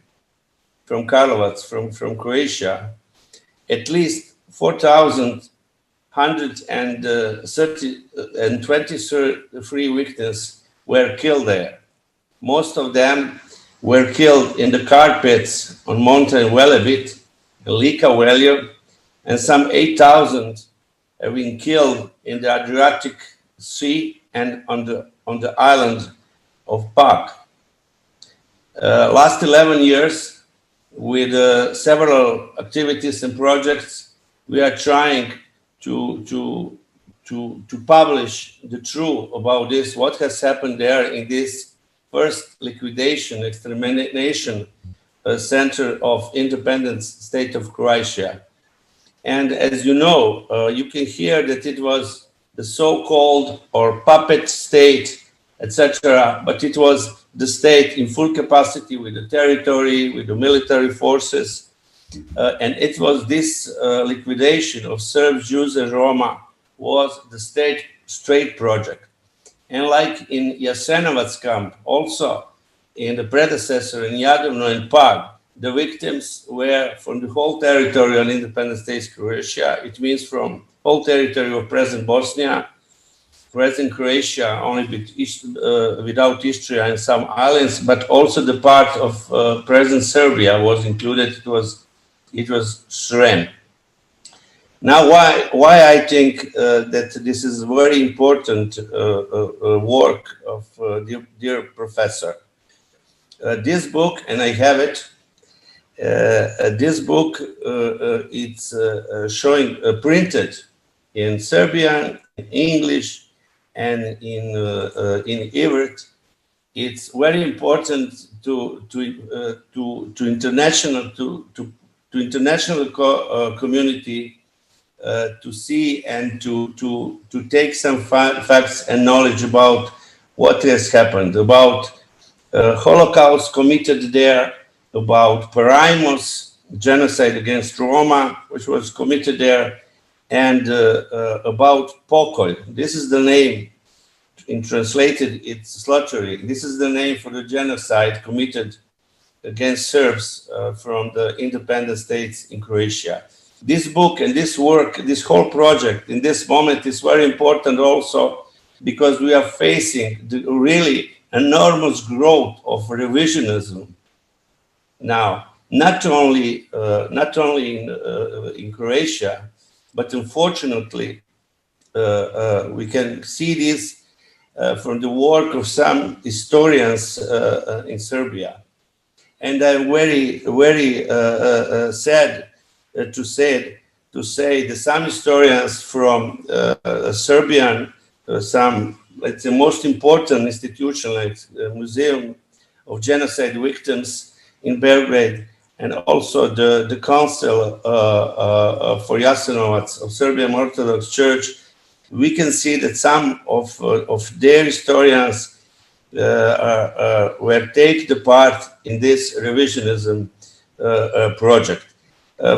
from Karlovac, from Croatia, at least 4,123 victims were killed there. Most of them were killed in the carpets on Mountain Velebit, Lika Veljo, and some 8,000 have been killed in the Adriatic Sea and on the island of Pag. Last 11 years, with several activities and projects, we are trying to publish the truth about this, what has happened there in this first liquidation, extermination center of independent state of Croatia. And as you know, you can hear that it was the so-called or puppet state etc. But it was the state in full capacity with the territory, with the military forces. And it was this liquidation of Serbs, Jews, and Roma was the state project. And like in Jasenovac camp, also in the predecessor in Jadovno and Pag, the victims were from the whole territory of independent states Croatia. It means from whole territory of present Bosnia, present Croatia, only without Istria and some islands, but also the part of present Serbia was included. It was Srem. Now, why I think that this is a very important work of dear professor. This book, and I have it, this book, it's showing printed in Serbian, in English, and in Ivrit. It's very important to international community to see and to take some facts and knowledge about what has happened, about Holocaust committed there, about Paraimos, genocide against Roma, which was committed there, and about Pokoj. This is the name, in translated, it's slaughtering. This is the name for the genocide committed against Serbs from the independent states in Croatia. This book and this work, this whole project in this moment is very important also because we are facing the really enormous growth of revisionism now, not only in Croatia, but unfortunately we can see this from the work of some historians in Serbia. And I'm very sad to say that some historians from Serbian, some, let's say, most important institution like Museum of Genocide Victims in Belgrade, and also the Council for Jasenovac of Serbian Orthodox Church, we can see that some of their historians were taking the part in this revisionism project.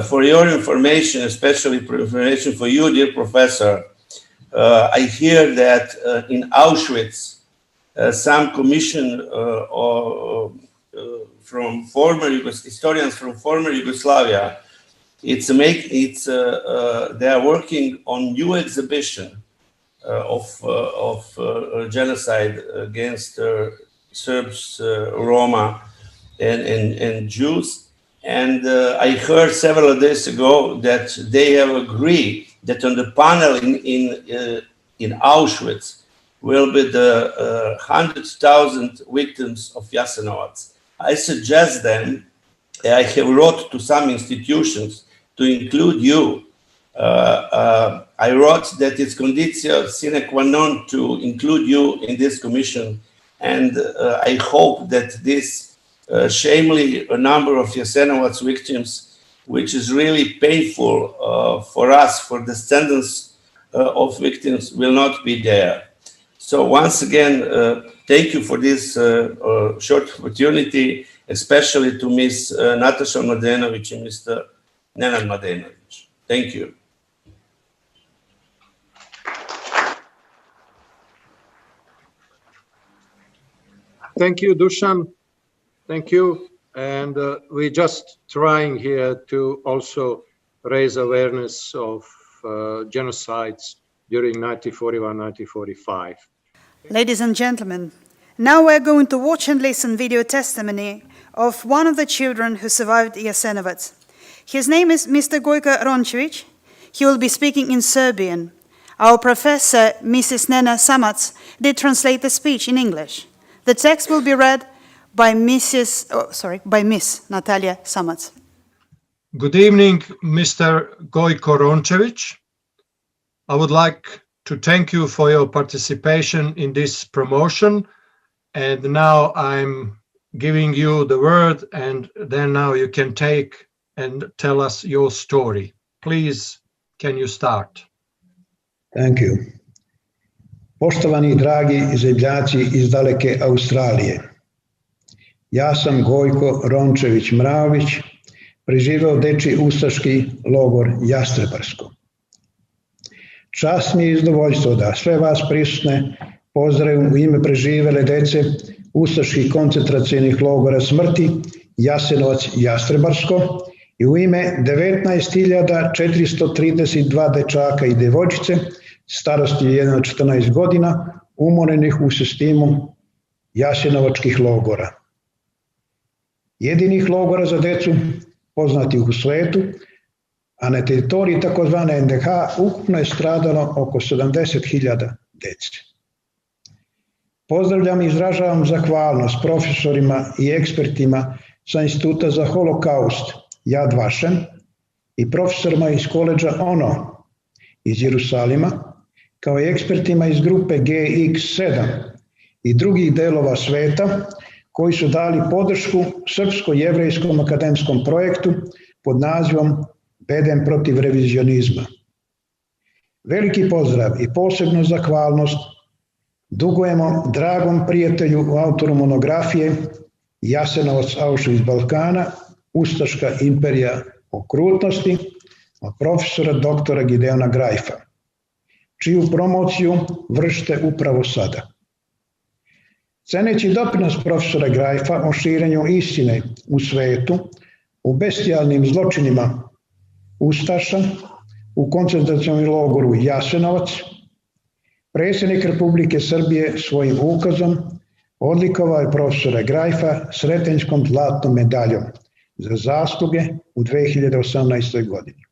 For your information, especially for information for you, dear professor, I hear that in Auschwitz, some commission from historians from former Yugoslavia, they are working on new exhibition of genocide against Serbs, Roma, and Jews. And I heard several days ago that they have agreed that on the panel in Auschwitz will be the 100,000 victims of Jasenovac. I suggest them, I have wrote to some institutions to include you. I wrote that it's conditio sine qua non to include you in this commission. And I hope that this shamefully a number of Jasenovac victims, which is really painful for us, for descendants of victims, will not be there. So once again, thank you for this short opportunity, especially to Ms. Natasha Mladenovic and Mr. Nenad Mladenovic. Thank you. Thank you, Dušan. Thank you. And we're just trying here to also raise awareness of genocides during 1941-1945. Ladies and gentlemen, now we're going to watch and listen video testimony of one of the children who survived Jasenovac. His name is Mr. Gojko Rončević. He will be speaking in Serbian. Our professor, Mrs. Nena Samac, did translate the speech in English. The text will be read by Miss Natalia Samac. Good evening, Mr. Gojko Rončević. I would like to thank you for your participation in this promotion. And now I'm giving you the word, and then now you can take and tell us your story. Please, can you start? Thank you. Poštovani i dragi zemljaci iz daleke Australije, ja sam Gojko Rončević-Mraović, preživeo dečiji ustaški logor Jastrebarsko. Čast mi je i zadovoljstvo da sve vas prisutne pozdravim u ime preživele dece ustaških koncentracionih logora smrti Jasenovac-Jastrebarsko i u ime 19.432 dečaka i devojčice starosti 1 do 14 godina umorenih u sistemu jasenovačkih logora. Jedinih logora za decu poznatih u svetu, a na teritoriji takozvane NDH ukupno je stradalo oko 70.000 dece. Pozdravljam i izražavam zahvalnost profesorima i ekspertima sa Instituta za holokaust Yad Vashem i profesorima iz koledža ONO iz Jerusalima, kao i ekspertima iz grupe GX7 i drugih delova sveta koji su dali podršku srpsko-jevrejskom akademskom projektu pod nazivom Bedem protiv revizionizma. Veliki pozdrav i posebnu zahvalnost dugujemo dragom prijatelju, autoru monografije Jasenovac-Auschwitz Balkana, Ustaška imperija okrutnosti, od profesora doktora Gideona Greifa, čiju promociju vršite upravo sada. Ceneći doprinos profesora Greifa o širenju istine u svetu, u bestijalnim zločinima Ustaša, u koncentracionom logoru Jasenovac, predsjednik Republike Srbije svojim ukazom odlikovao je profesora Greifa Sretenjskom zlatnom medaljom za zasluge u 2018. godini.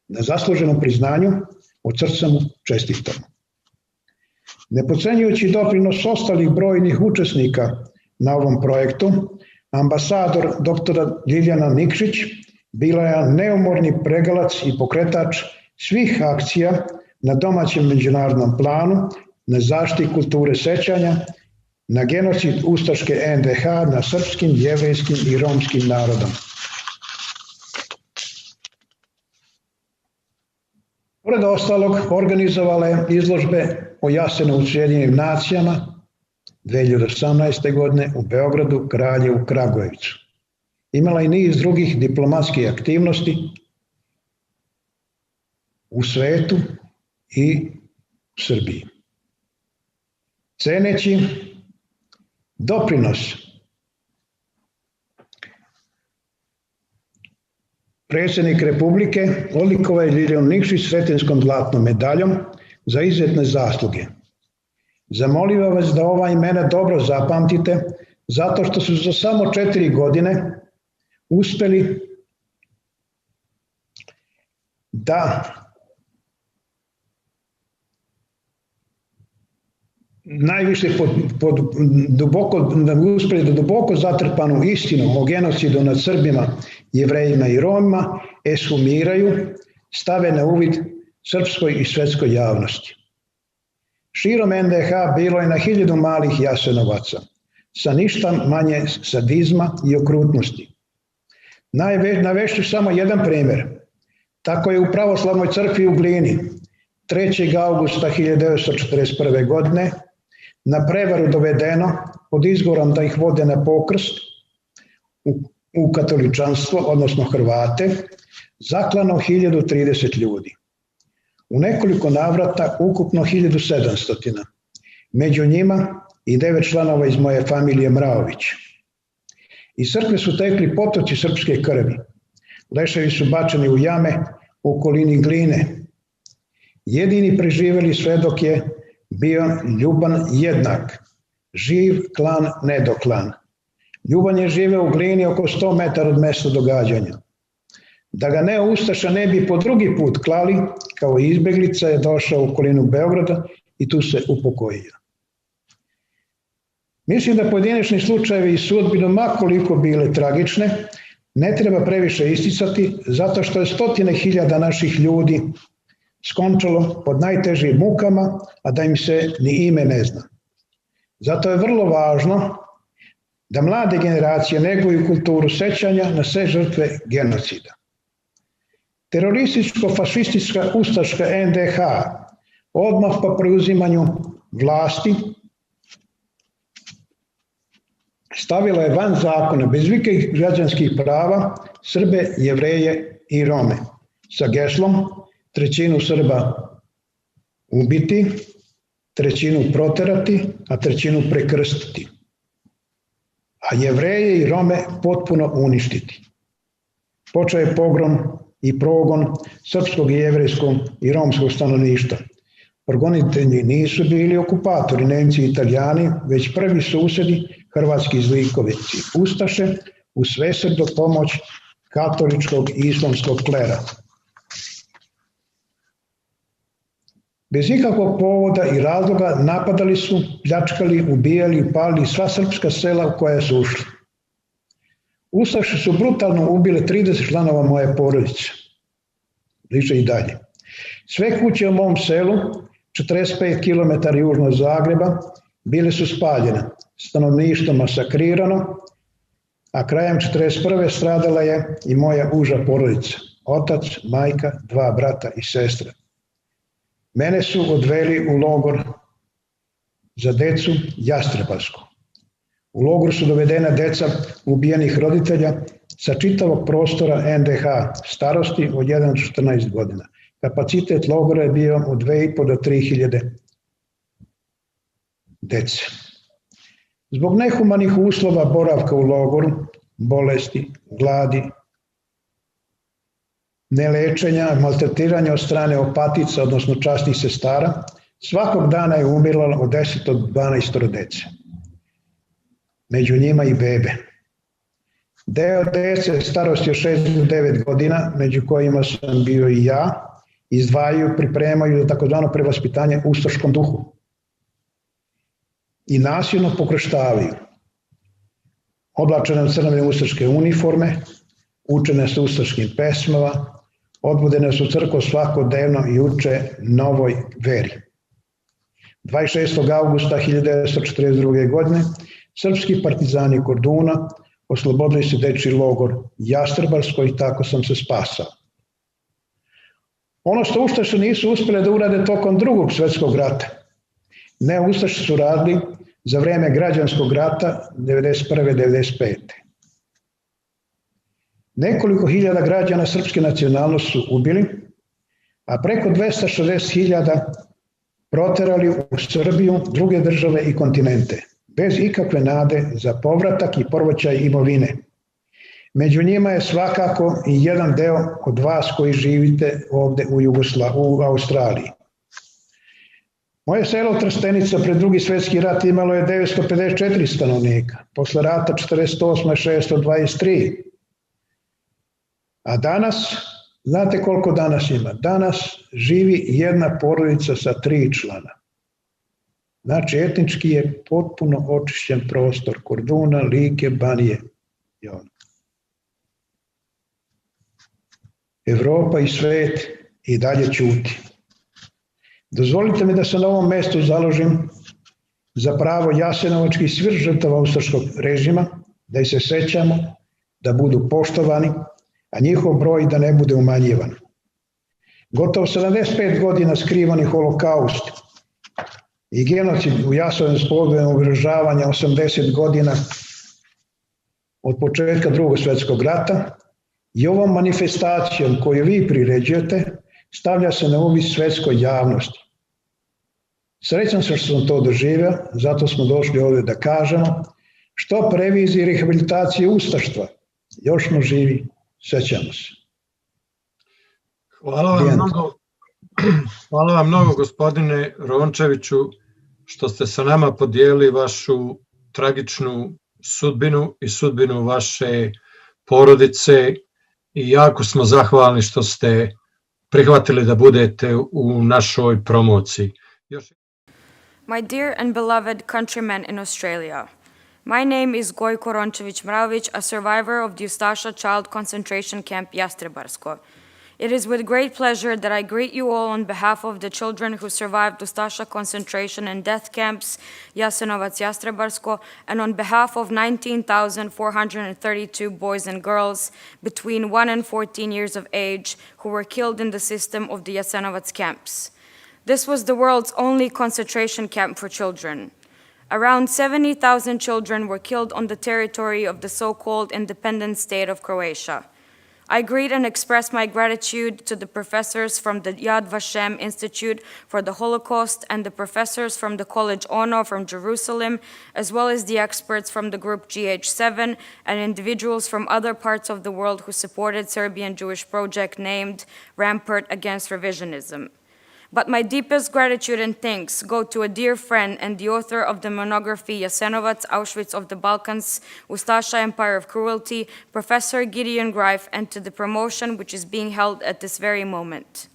Na zasluženom priznanju od srca mu čestitamo. Ne podcenjujući doprinos ostalih brojnih učesnika na ovom projektu, ambasador dr. Ljiljana Nikšić bila je neumorni pregalac i pokretač svih akcija na domaćem međunarodnom planu, na zaštiti kulture sećanja, na genocid ustaške NDH na srpskim, jevrejskim i romskim narodom. Pored ostalog, organizovala je izložbe o Jasenovcu u Sjedinjenim nacijama 2018. godine u Beogradu, Kraljevu, Kragujevcu. Imala i niz drugih diplomatskih aktivnosti u svetu i u Srbiji. Ceneći doprinos predsjednik Republike odlikovao je Ljiljanu Nikšić Sretenjskom zlatnom medaljom za izuzetne zasluge. Zamolio vas da ova imena dobro zapamtite, zato što su za samo 4 godine uspeli da najviše uspeli da duboko zatrpanu istinu o genocidu nad Srbima, Jevrejima i Romima eshumiraju, stave na uvid srpskoj i svetskoj javnosti. Širom NDH bilo je na 1000 malih Jasenovaca, sa ništa manje sadizma i okrutnosti. Navešću samo jedan primer. Tako je u pravoslavnoj crkvi u Glini 3. augusta 1941. godine na prevaru dovedeno pod izgovorom da ih vode na pokrst u katoličanstvo, odnosno Hrvate, zaklano 1030 ljudi. U nekoliko navrata ukupno 1700, među njima i 9 članova iz moje familije Mraović. Iz crkve su tekli potoci srpske krvi. Leševi su bačeni u jame u okolini Gline. Jedini preživeli svedok je bio Ljuban Jednak, živ klan nedoklan. Ljuban je živeo u Glini oko 100 metara od mesta događanja. Da ga Neo Ustaša ne bi po drugi put klali, kao izbeglica je došao u okolinu Beograda i tu se upokojio. Mislim da pojedinačni slučajevi i sudbine, makoliko bile tragične, ne treba previše isticati, zato što je 100.000 naših ljudi skončalo pod najtežim mukama, a da im se ni ime ne zna. Zato je vrlo važno da mlade generacije neguju kulturu sećanja na sve žrtve genocida. Terorističko-fašistička ustaška NDH Odmah po preuzimanju vlasti stavila je van zakona, bez ikakvih građanskih prava, Srbe, Jevreje i Rome, sa geslom trećinu Srba ubiti, trećinu proterati, a trećinu prekrstiti, a Jevreje i Rome potpuno uništiti. Počeo je pogrom i progon srpskog i jevrejskog i romskog stanovništva. Progonitelji nisu bili okupatori, Nemci i Italijani, već prvi susedi, hrvatski zlikovici, Ustaše, u svesrdnu pomoć katoličkog i islamskog klera. Bez ikakvog povoda i razloga napadali su, pljačkali, ubijali i palili sva srpska sela u koja su ušli. Ustaše su brutalno ubile 30 članova moje porodice. Liče i dalje. Sve kuće u mom selu, 45 km južno od Zagreba, bile su spaljene, stanovništvo masakrirano, a krajem 1941. stradala je i moja uža porodica, otac, majka, 2 brata i sestra. Mene su odveli u logor za decu Jastrebarsko. U logor su dovedena deca ubijenih roditelja sa čitavog prostora NDH, starosti od 1 do 14 godina. Kapacitet logora je bio od 2.500 do 3.000 dece. Zbog nehumanih uslova boravka u logoru, bolesti, gladi, nelečenja, maltretiranja od strane opatica, odnosno časnih sestara, svakog dana je umiralo od 10 do 12 dece. Među njima i bebe. Deo dece starosti od 6 do 9 godina, među kojima sam bio i ja, izdvajaju, pripremaju za takozvano prevaspitanje u ustaškom duhu i nasilno pokrštavaju. Oblačene u crvene ustaške uniforme, učene su ustaškim pesmama, odvodene su u crkvu svakodnevno i uče novoj veri. 26. augusta 1942. godine srpski partizani Korduna oslobodili su dečji logor Jastrebarsko i tako sam se spasao. Ono što Ustaše nisu uspjeli da urade tokom Drugog svjetskog rata, ne Ustaše su radili za vreme građanskog rata 1991-1995. Nekoliko hiljada građana srpske nacionalnosti su ubili, a preko 260.000 proterali u Srbiju, druge države i kontinente, bez ikakve nade za povratak i povraćaj imovine. Među njima je svakako i jedan deo od vas koji živite ovde u Australiji. Moje selo Trstenica pred Drugi svjetski rat imalo je 954 stanovnika, posle rata 48. 623. A danas, znate koliko danas ima? Danas živi jedna porodica sa 3 člana. Znači, etnički je potpuno očišćen prostor Korduna, Like, Banije i ono. Evropa i svet i dalje ćuti. Dozvolite mi da se na ovom mestu založim za pravo jasenovačkih svih žrtava ustaškog režima, da ih se sećamo, da budu poštovani, a njihov broj da ne bude umanjivan. Gotovo 75 godina skrivani holokaust i genocid u Jasenovcu pogledom ugrožavanja 80 godina od početka Drugog svjetskog rata i ovom manifestacijom koju vi priređujete stavlja se na uvid svetskoj javnosti. Srećan sam što sam to doživio, zato smo došli ovdje da kažemo što po reviziji rehabilitacije ustaštva još smo živi, sećamo se. Hvala vam mnogo, gospodine Rončeviću, što ste sa nama podijelili vašu tragičnu sudbinu i sudbinu vaše porodice i jako smo zahvalni što ste prihvatili da budete u našoj promociji. My dear and beloved countrymen in Australia, my name is Gojko Rončević-Mraović, a survivor of the Ustasha child concentration camp Jastrebarsko. It is with great pleasure that I greet you all on behalf of the children who survived Ustasha concentration and death camps Jasenovac-Jastrebarsko and on behalf of 19,432 boys and girls between 1 and 14 years of age who were killed in the system of the Jasenovac camps. This was the world's only concentration camp for children. Around 70,000 children were killed on the territory of the so-called independent state of Croatia. I greet and express my gratitude to the professors from the Yad Vashem Institute for the Holocaust and the professors from the College Ono from Jerusalem, as well as the experts from the group GH7 and individuals from other parts of the world who supported Serbian Jewish project named Rampart Against Revisionism. But my deepest gratitude and thanks go to a dear friend and the author of the monography Јасеновцу-Auschwitz of the Balkans, Ustasha Empire of Cruelty, Professor Gideon Greif, and to the promotion which is being held at this very moment.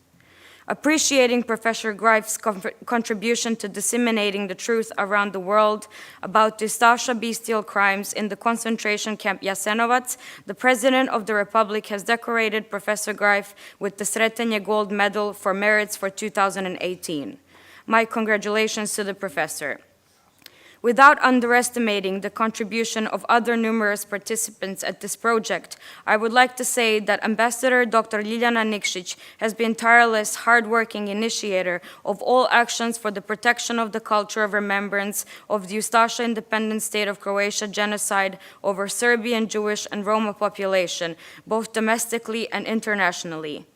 Appreciating Professor Greif's contribution to disseminating the truth around the world about the Ustasha bestial crimes in the concentration camp Jasenovac, the President of the Republic has decorated Professor Greif with the Sretenje Gold Medal for merits for 2018. My congratulations to the professor. Without underestimating the contribution of other numerous participants at this project, I would like to say that Ambassador Dr. Ljiljana Nikšić has been tireless, hard-working initiator of all actions for the protection of the culture of remembrance of the Ustasha independent state of Croatia genocide over Serbian, Jewish, and Roma population, both domestically and internationally.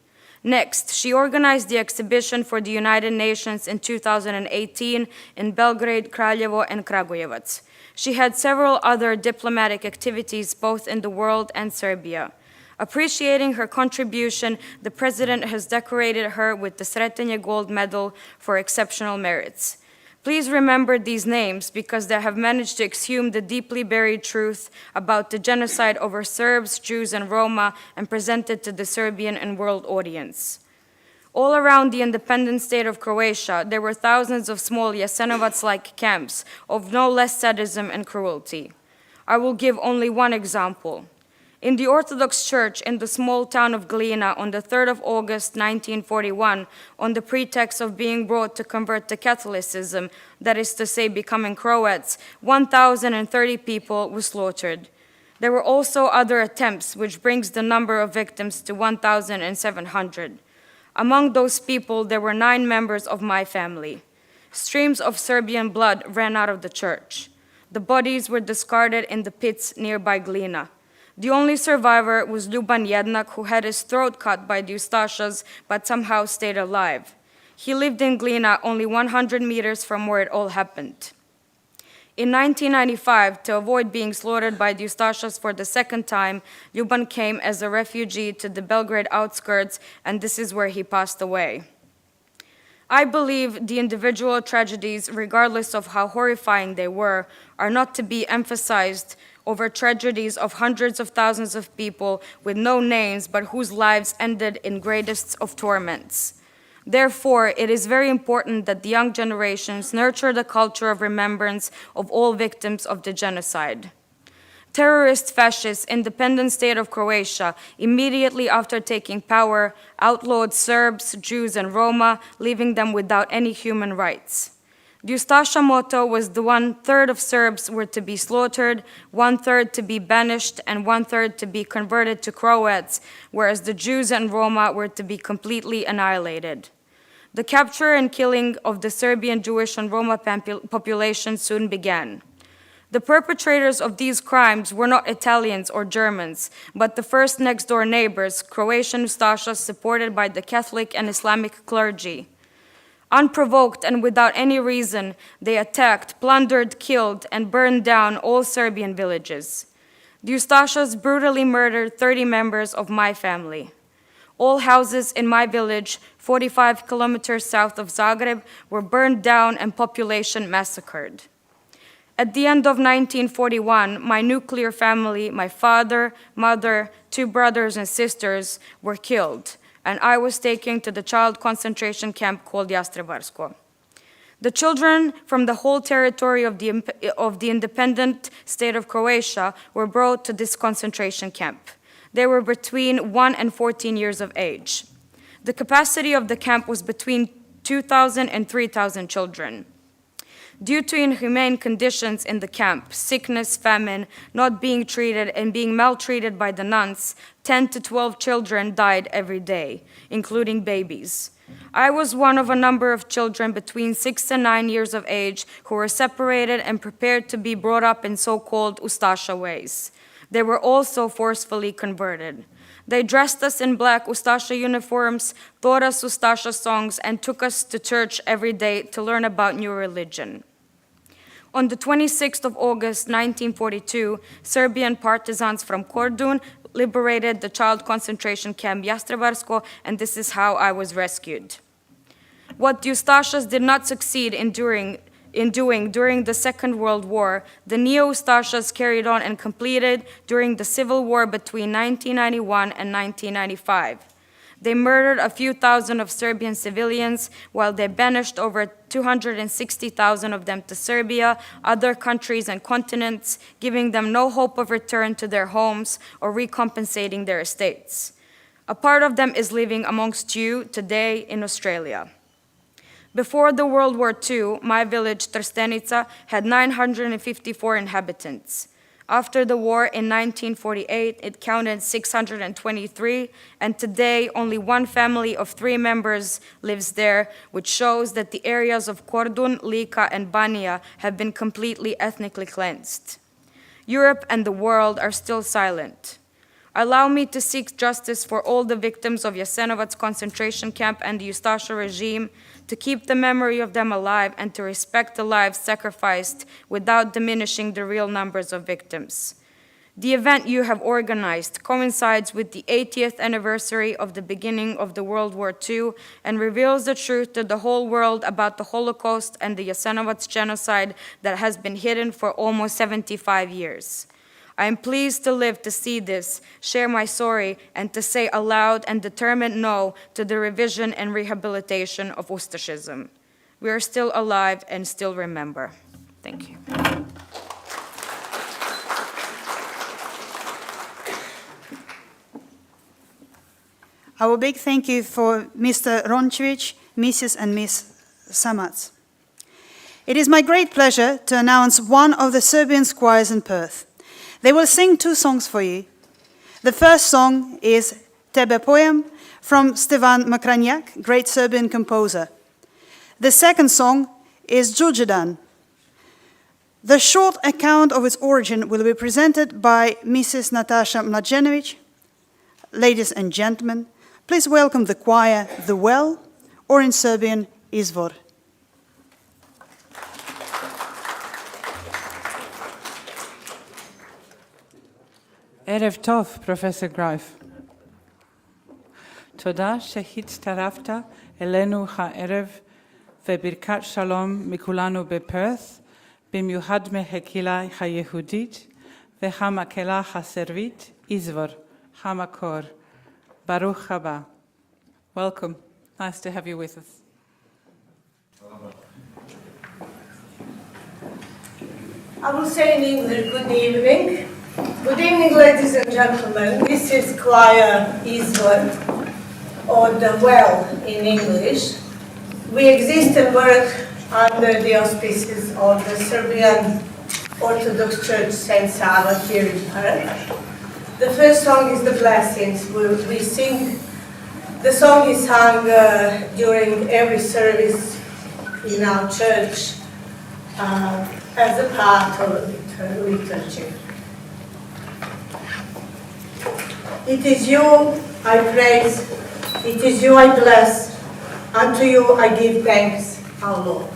Next, she organized the exhibition for the United Nations in 2018 in Belgrade, Kraljevo, and Kragujevac. She had several other diplomatic activities both in the world and Serbia. Appreciating her contribution, the President has decorated her with the Sretenje Gold Medal for exceptional merits. Please remember these names because they have managed to exhume the deeply buried truth about the genocide over Serbs, Jews, and Roma and present it to the Serbian and world audience. All around the independent state of Croatia, there were thousands of small Jasenovac-like camps of no less sadism and cruelty. I will give only one example. In the Orthodox Church in the small town of Glina on the 3rd of August 1941, on the pretext of being brought to convert to Catholicism, that is to say becoming Croats, 1,030 people were slaughtered. There were also other attempts, which brings the number of victims to 1,700. Among those people, there were 9 members of my family. Streams of Serbian blood ran out of the church. The bodies were discarded in the pits nearby Glina. The only survivor was Ljuban Jednak, who had his throat cut by the Ustashas, but somehow stayed alive. He lived in Glina, only 100 meters from where it all happened. In 1995, to avoid being slaughtered by the Ustashas for the second time, Ljuban came as a refugee to the Belgrade outskirts, and this is where he passed away. I believe the individual tragedies, regardless of how horrifying they were, are not to be emphasized over tragedies of hundreds of thousands of people with no names but whose lives ended in greatest of torments. Therefore, it is very important that the young generations nurture the culture of remembrance of all victims of the genocide. Terrorist fascist independent state of Croatia, immediately after taking power, outlawed Serbs, Jews, and Roma, leaving them without any human rights. The Ustasha motto was the 1/3 of Serbs were to be slaughtered, 1/3 to be banished, and 1/3 to be converted to Croats, whereas the Jews and Roma were to be completely annihilated. The capture and killing of the Serbian, Jewish, and Roma population soon began. The perpetrators of these crimes were not Italians or Germans, but the first next-door neighbors, Croatian Ustashas supported by the Catholic and Islamic clergy. Unprovoked and without any reason, they attacked, plundered, killed, and burned down all Serbian villages. The Ustashas brutally murdered 30 members of my family. All houses in my village, 45 kilometers south of Zagreb, were burned down and population massacred. At the end of 1941, my nuclear family, my father, mother, 2 brothers and sisters, were killed, and I was taken to the child concentration camp called Jastrebarsko. The children from the whole territory of the independent state of Croatia were brought to this concentration camp. They were between 1 and 14 years of age. The capacity of the camp was between 2,000 and 3,000 children. Due to inhumane conditions in the camp, sickness, famine, not being treated, and being maltreated by the nuns, 10 to 12 children died every day, including babies. I was one of a number of children between 6 and 9 years of age who were separated and prepared to be brought up in so-called Ustasha ways. They were also forcefully converted. They dressed us in black Ustasha uniforms, taught us Ustasha songs, and took us to church every day to learn about new religion. On the 26th of August, 1942, Serbian partisans from Kordun liberated the child concentration camp Jastrebarsko, and this is how I was rescued. What the Ustashas did not succeed in doing during the Second World War, the Neo-Ustashas carried on and completed during the civil war between 1991 and 1995. They murdered a few thousand of Serbian civilians, while they banished over 260,000 of them to Serbia, other countries and continents, giving them no hope of return to their homes or recompensating their estates. A part of them is living amongst you today in Australia. Before the World War II, my village, Trstenica, had 954 inhabitants. After the war in 1948, it counted 623, and today only one family of 3 members lives there, which shows that the areas of Kordun, Lika, and Banija have been completely ethnically cleansed. Europe and the world are still silent. Allow me to seek justice for all the victims of Jasenovac concentration camp and the Ustasha regime, to keep the memory of them alive and to respect the lives sacrificed without diminishing the real numbers of victims. The event you have organized coincides with the 80th anniversary of the beginning of the World War II and reveals the truth to the whole world about the Holocaust and the Jasenovac genocide that has been hidden for almost 75 years. I am pleased to live to see this, share my story, and to say a loud and determined no to the revision and rehabilitation of Ustashism. We are still alive and still remember. Thank you. Our big thank you for Mr. Rončević, Mrs. and Miss Samac. It is my great pleasure to announce one of the Serbian choirs in Perth. They will sing 2 songs for you. The first song is Tebe poem from Stevan Makranjak, great Serbian composer. The second song is Đurđevdan. The short account of its origin will be presented by Mrs. Natasha Mlađenović. Ladies and gentlemen, please welcome the choir, The Well, or in Serbian, Izvor. Erev Tov, Professor Greif. Toda shehit tarafta elenu ha'erev ve'birkat shalom mikulanu bePerth bimiuhad mehekila ha'yehudit ve'hamakela ha'servit Izvor hamakor. Baruch haba. Welcome. Nice to have you with us. I will say in English, good evening. Good evening, ladies and gentlemen. This is choir Izvor, or The Well in English. We exist and work under the auspices of the Serbian Orthodox Church Saint Sava here in Perth. The first song is The Blessings. We sing. The song is sung during every service in our church as a part of the liturgy. It is you I praise, it is you I bless, unto you I give thanks, our Lord.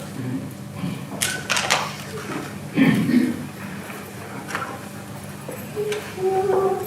Oh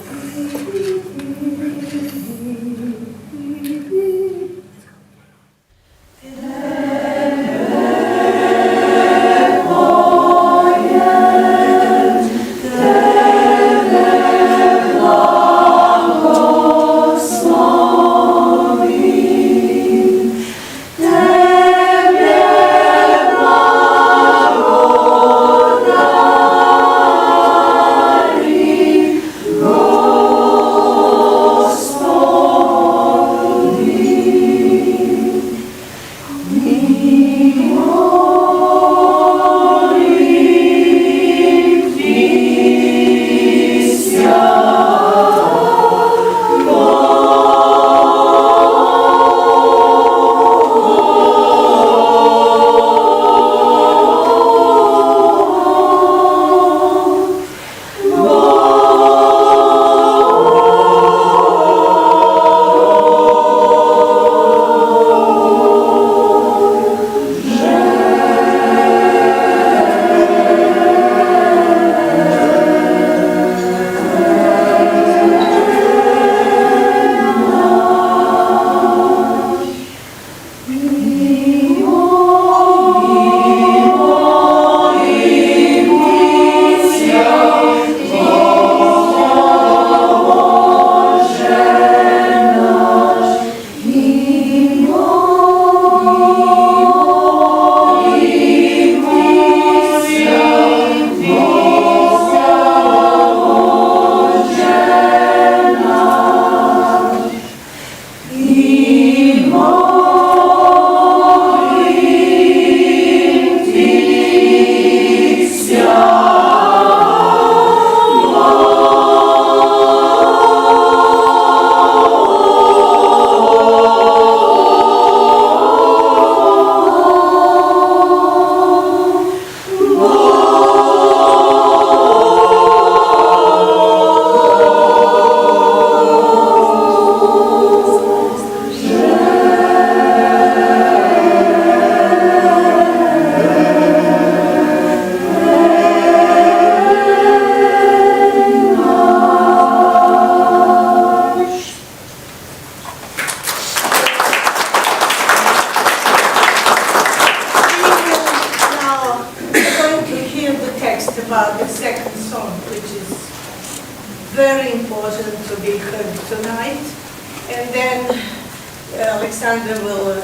which is very important to be heard tonight. And then Alexander will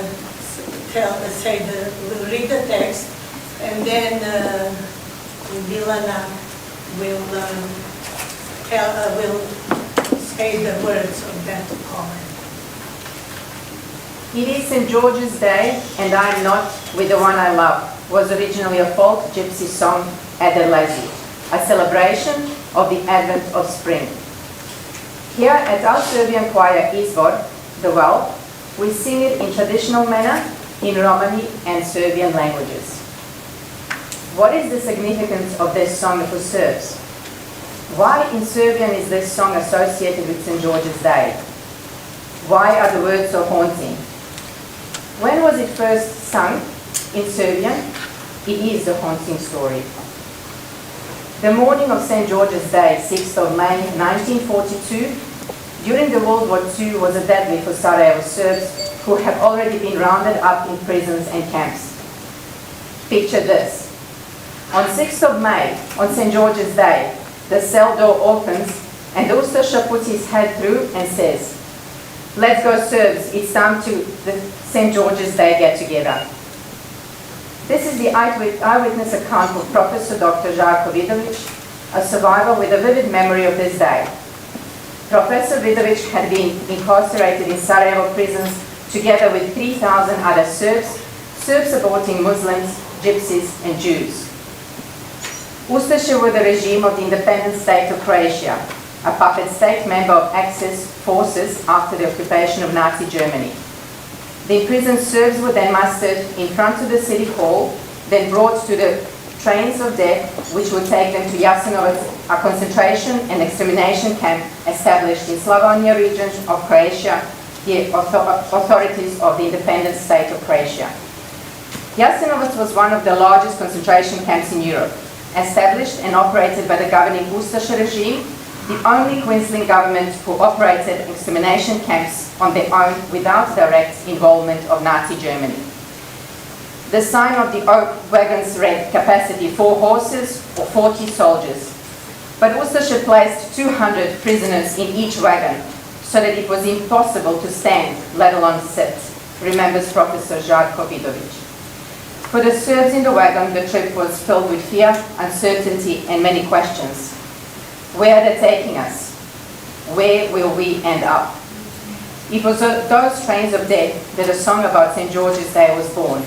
will read the text, and then Milana will say the words of that comment. It is St. George's Day, and I'm not with the one I love, was originally a folk gypsy song at the Lazy, a celebration of the advent of spring. Here at our Serbian choir Izvor, the well, we sing it in traditional manner in Romani and Serbian languages. What is the significance of this song for Serbs? Why in Serbian is this song associated with St. George's Day? Why are the words so haunting? When was it first sung in Serbian? It is a haunting story. The morning of St. George's Day, 6th of May 1942, during the World War II was a deadly for Sarajevo Serbs who have already been rounded up in prisons and camps. Picture this. On 6th of May, on St. George's Day, the cell door opens and Ustasha puts his head through and says, "Let's go Serbs, it's time to the St. George's Day get together." This is the eyewitness account of Professor Dr. Žarko Vidović, a survivor with a vivid memory of this day. Professor Vidović had been incarcerated in Sarajevo prisons together with 3,000 other Serbs, Serb-supporting Muslims, Gypsies and Jews. Ustasha were the regime of the independent state of Croatia, a puppet state member of Axis forces after the occupation of Nazi Germany. The imprisoned Serbs were then mustered in front of the city hall, then brought to the trains of death, which would take them to Jasenovac, a concentration and extermination camp established in Slavonia region of Croatia, the authorities of the independent state of Croatia. Jasenovac was one of the largest concentration camps in Europe, established and operated by the governing Ustasha regime, the only Queensland government who operated extermination camps on their own without direct involvement of Nazi Germany. The sign of the wagons read capacity 4 horses or 40 soldiers, but Ustasha placed 200 prisoners in each wagon so that it was impossible to stand, let alone sit, remembers Professor Žarko Vidović. For the Serbs in the wagon, the trip was filled with fear, uncertainty and many questions. Where are they taking us? Where will we end up? It was those trains of death that a song about St. George's Day was born.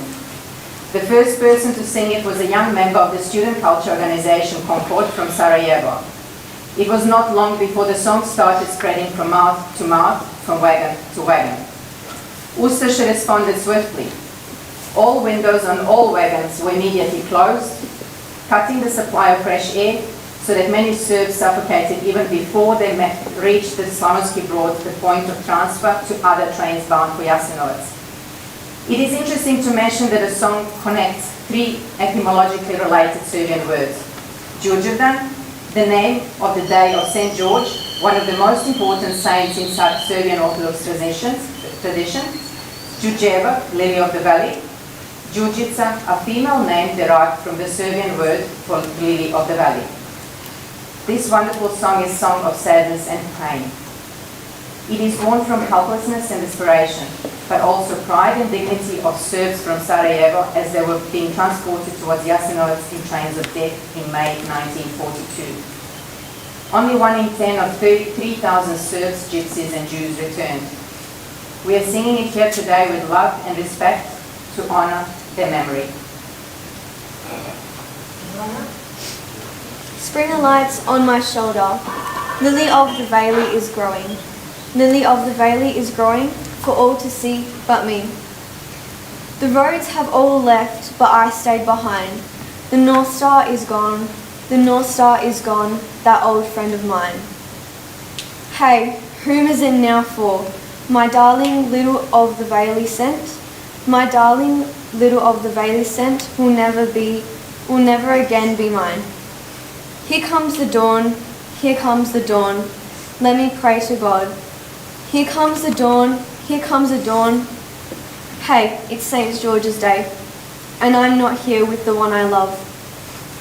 The first person to sing it was a young member of the student culture organization Concord from Sarajevo. It was not long before the song started spreading from mouth to mouth, from wagon to wagon. Ustasha responded swiftly. All windows on all wagons were immediately closed, cutting the supply of fresh air so that many Serbs suffocated even before they reached the Slavonski Brod, the point of transfer to other trains bound for Jasenovac. It is interesting to mention that the song connects 3 etymologically related Serbian words. Đurđevdan, the name of the day of St. George, one of the most important saints in Serbian Orthodox tradition, Đurđeva, lily of the valley, Đurđica, a female name derived from the Serbian word for lily of the valley. This wonderful song is a song of sadness and pain. It is born from helplessness and desperation, but also pride and dignity of Serbs from Sarajevo as they were being transported towards Jasenovac in trains of death in May 1942. Only 1 in 10 of 3,000 Serbs, Gypsies and Jews returned. We are singing it here today with love and respect to honor their memory. Spring alights on my shoulder, lily of the valley is growing. Lily of the valley is growing for all to see but me. The roads have all left, but I stayed behind. The North Star is gone, the North Star is gone, that old friend of mine. Hey, whom is it now for? My darling little of the valley sent? My darling little of the valley sent will never again be mine. Here comes the dawn, here comes the dawn, let me pray to God. Here comes the dawn, here comes the dawn. Hey, it's St. George's Day, and I'm not here with the one I love.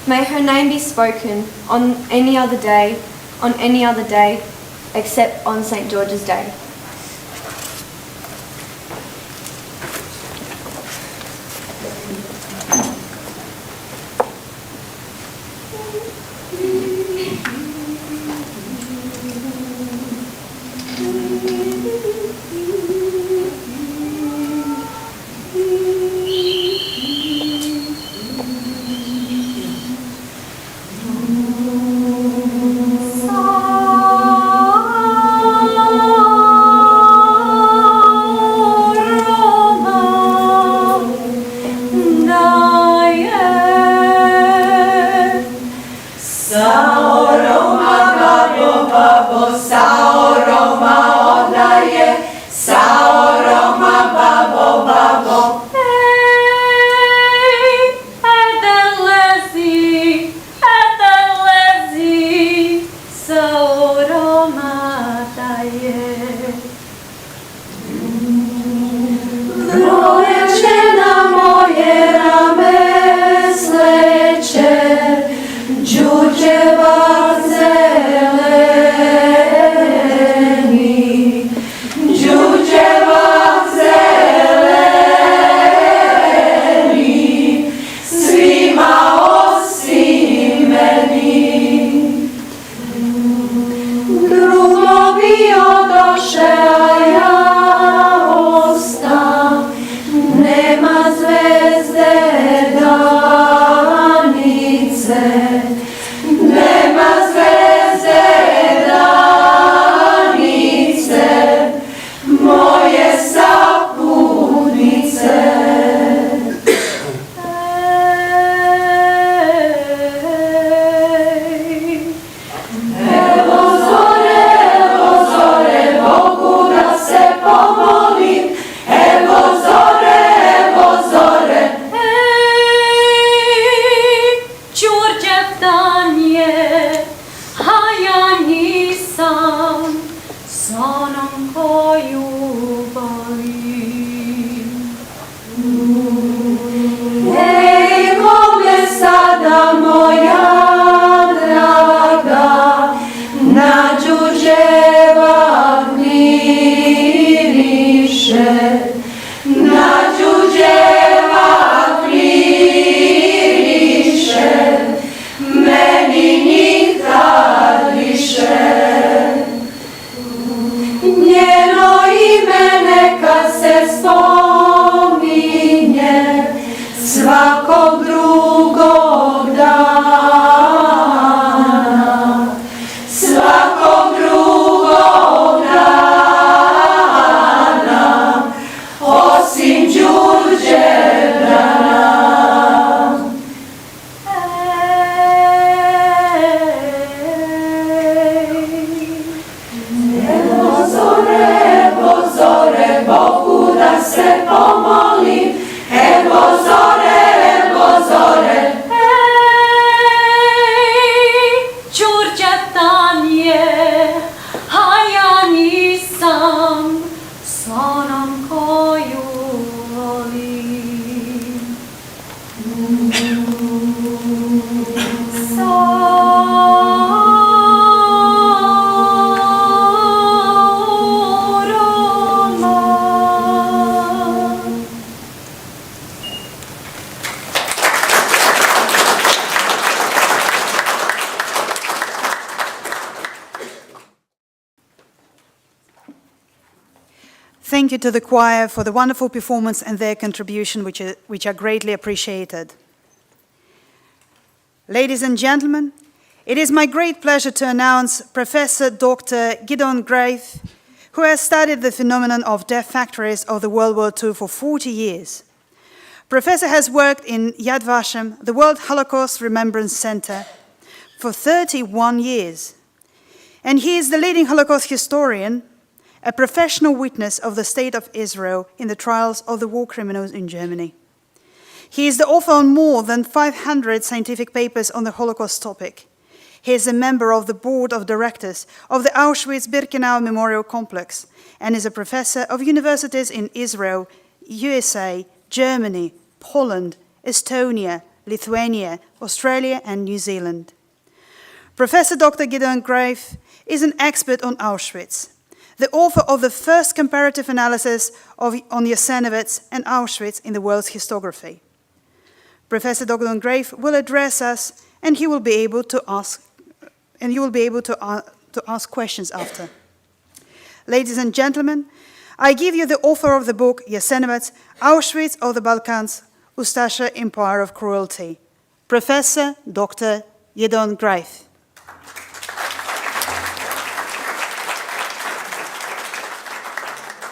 May her name be spoken on any other day, except on St. George's Day. Thank you to the choir for the wonderful performance and their contribution, which are greatly appreciated. Ladies and gentlemen, it is my great pleasure to announce Professor Dr. Gideon Greif, who has studied the phenomenon of death factories of the World War II for 40 years. Professor has worked in Yad Vashem, the World Holocaust Remembrance Center, for 31 years. And he is the leading Holocaust historian, a professional witness of the State of Israel in the trials of the war criminals in Germany. He is the author on more than 500 scientific papers on the Holocaust topic. He is a member of the board of directors of the Auschwitz-Birkenau Memorial Complex and is a professor of universities in Israel, USA, Germany, Poland, Estonia, Lithuania, Australia, and New Zealand. Professor Dr. Gideon Greif is an expert on Auschwitz, the author of the first comparative analysis on Jasenovac and Auschwitz in the world's historiography. Professor Dr. Greif will address us, and he will be able to ask, to ask questions after. Ladies and gentlemen, I give you the author of the book Jasenovac, Auschwitz of the Balkans, Ustasha, Empire of Cruelty, Professor Dr. Gideon Greif.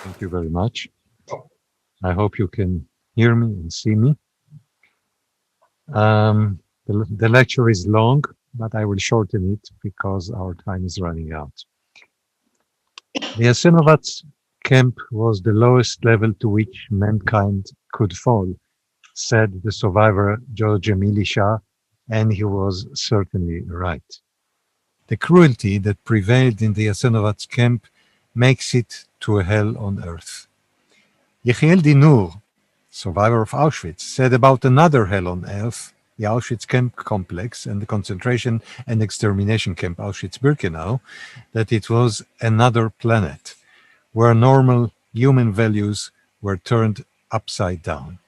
Thank you very much. I hope you can hear me and see me. The lecture is long, but I will shorten it because our time is running out. The Jasenovac camp was the lowest level to which mankind could fall, said the survivor George Milisha, and he was certainly right. The cruelty that prevailed in the Jasenovac camp makes it to a hell on earth. Yechiel Dinur, survivor of Auschwitz, said about another hell on earth, the Auschwitz camp complex and the concentration and extermination camp Auschwitz-Birkenau, that it was another planet where normal human values were turned upside down.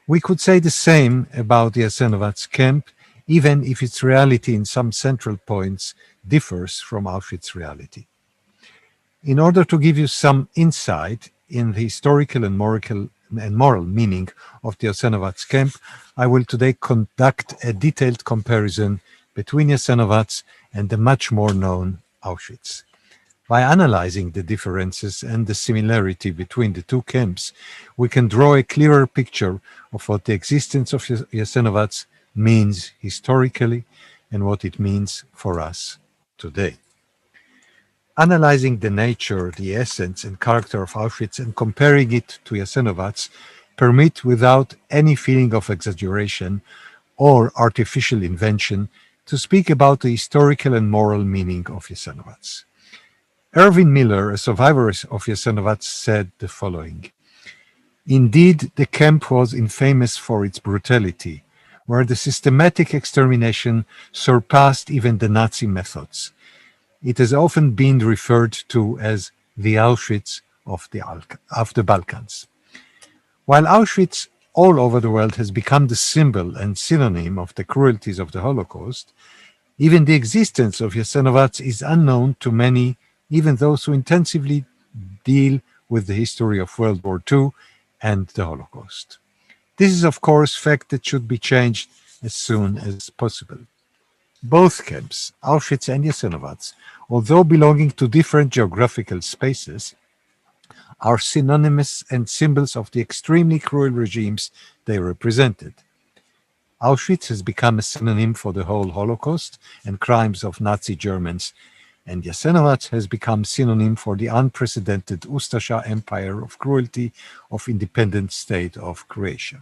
We could say the same about the Jasenovac camp, even if its reality in some central points differs from Auschwitz reality. In order to give you some insight in the historical and moral meaning of the Jasenovac camp, I will today conduct a detailed comparison between Jasenovac and the much more known Auschwitz. By analyzing the differences and the similarity between the two camps, we can draw a clearer picture of what the existence of Jasenovac means historically and what it means for us today. Analyzing the nature, the essence and character of Auschwitz and comparing it to Jasenovac permit, without any feeling of exaggeration or artificial invention, to speak about the historical and moral meaning of Jasenovac. Erwin Miller, a survivor of Jasenovac, said the following: "Indeed, the camp was infamous for its brutality, where the systematic extermination surpassed even the Nazi methods. It has often been referred to as the Auschwitz of the Balkans." While Auschwitz all over the world has become the symbol and synonym of the cruelties of the Holocaust, even the existence of Jasenovac is unknown to many, even those who intensively deal with the history of World War II and the Holocaust. This is, of course, a fact that should be changed as soon as possible. Both camps, Auschwitz and Jasenovac, although belonging to different geographical spaces, are synonymous and symbols of the extremely cruel regimes they represented. Auschwitz has become a synonym for the whole Holocaust and crimes of Nazi Germans, and Jasenovac has become synonym for the unprecedented Ustasha empire of cruelty of independent state of Croatia.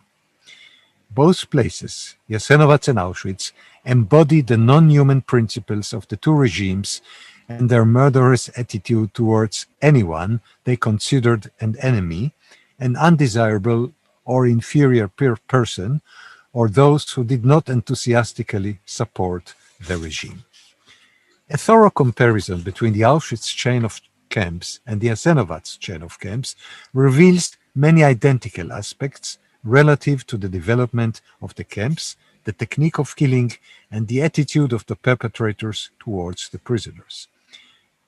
Both places, Jasenovac and Auschwitz, embody the non-human principles of the two regimes and their murderous attitude towards anyone they considered an enemy, an undesirable or inferior person, or those who did not enthusiastically support the regime. A thorough comparison between the Auschwitz chain of camps and the Jasenovac chain of camps reveals many identical aspects relative to the development of the camps, the technique of killing, and the attitude of the perpetrators towards the prisoners.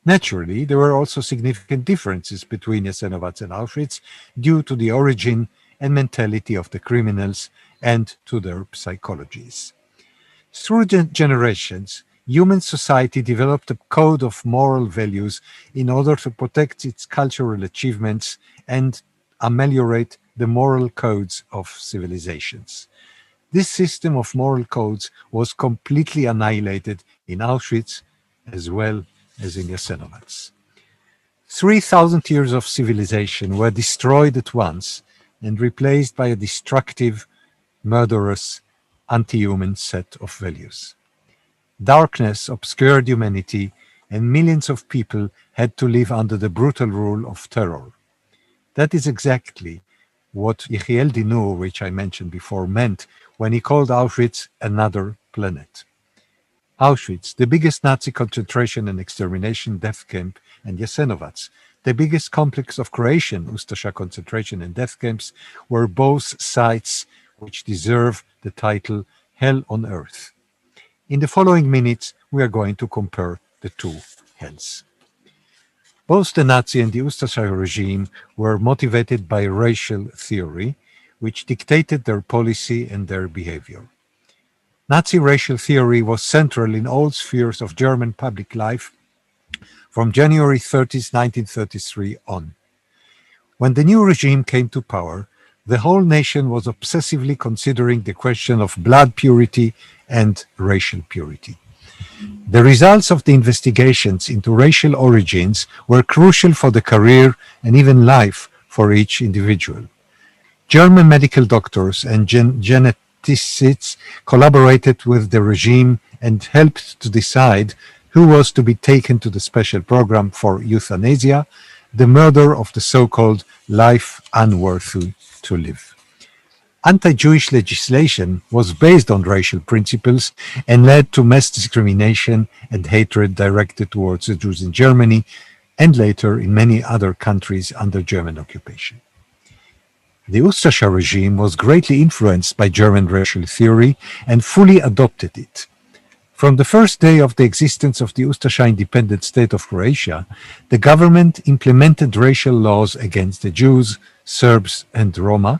Naturally, there were also significant differences between Jasenovac and Auschwitz due to the origin and mentality of the criminals and to their psychologies. Through generations, human society developed a code of moral values in order to protect its cultural achievements and ameliorate the moral codes of civilizations. This system of moral codes was completely annihilated in Auschwitz as well as in Jasenovac. 3,000 years of civilization were destroyed at once and replaced by a destructive, murderous, anti-human set of values. Darkness obscured humanity, and millions of people had to live under the brutal rule of terror. That is exactly what Yechiel Dinur, which I mentioned before, meant when he called Auschwitz another planet. Auschwitz, the biggest Nazi concentration and extermination death camp, and Jasenovac, the biggest complex of Croatian Ustasha concentration and death camps, were both sites which deserve the title Hell on Earth. In the following minutes, we are going to compare the two hells. Both the Nazi and the Ustasha regime were motivated by racial theory, which dictated their policy and their behavior. Nazi racial theory was central in all spheres of German public life from January 30, 1933 on. When the new regime came to power, the whole nation was obsessively considering the question of blood purity and racial purity. The results of the investigations into racial origins were crucial for the career and even life for each individual. German medical doctors and geneticists collaborated with the regime and helped to decide who was to be taken to the special program for euthanasia, the murder of the so-called life unworthy to live. Anti-Jewish legislation was based on racial principles and led to mass discrimination and hatred directed towards the Jews in Germany and later in many other countries under German occupation. The Ustasha regime was greatly influenced by German racial theory and fully adopted it. From the first day of the existence of the Ustasha independent state of Croatia, the government implemented racial laws against the Jews, Serbs, and Roma,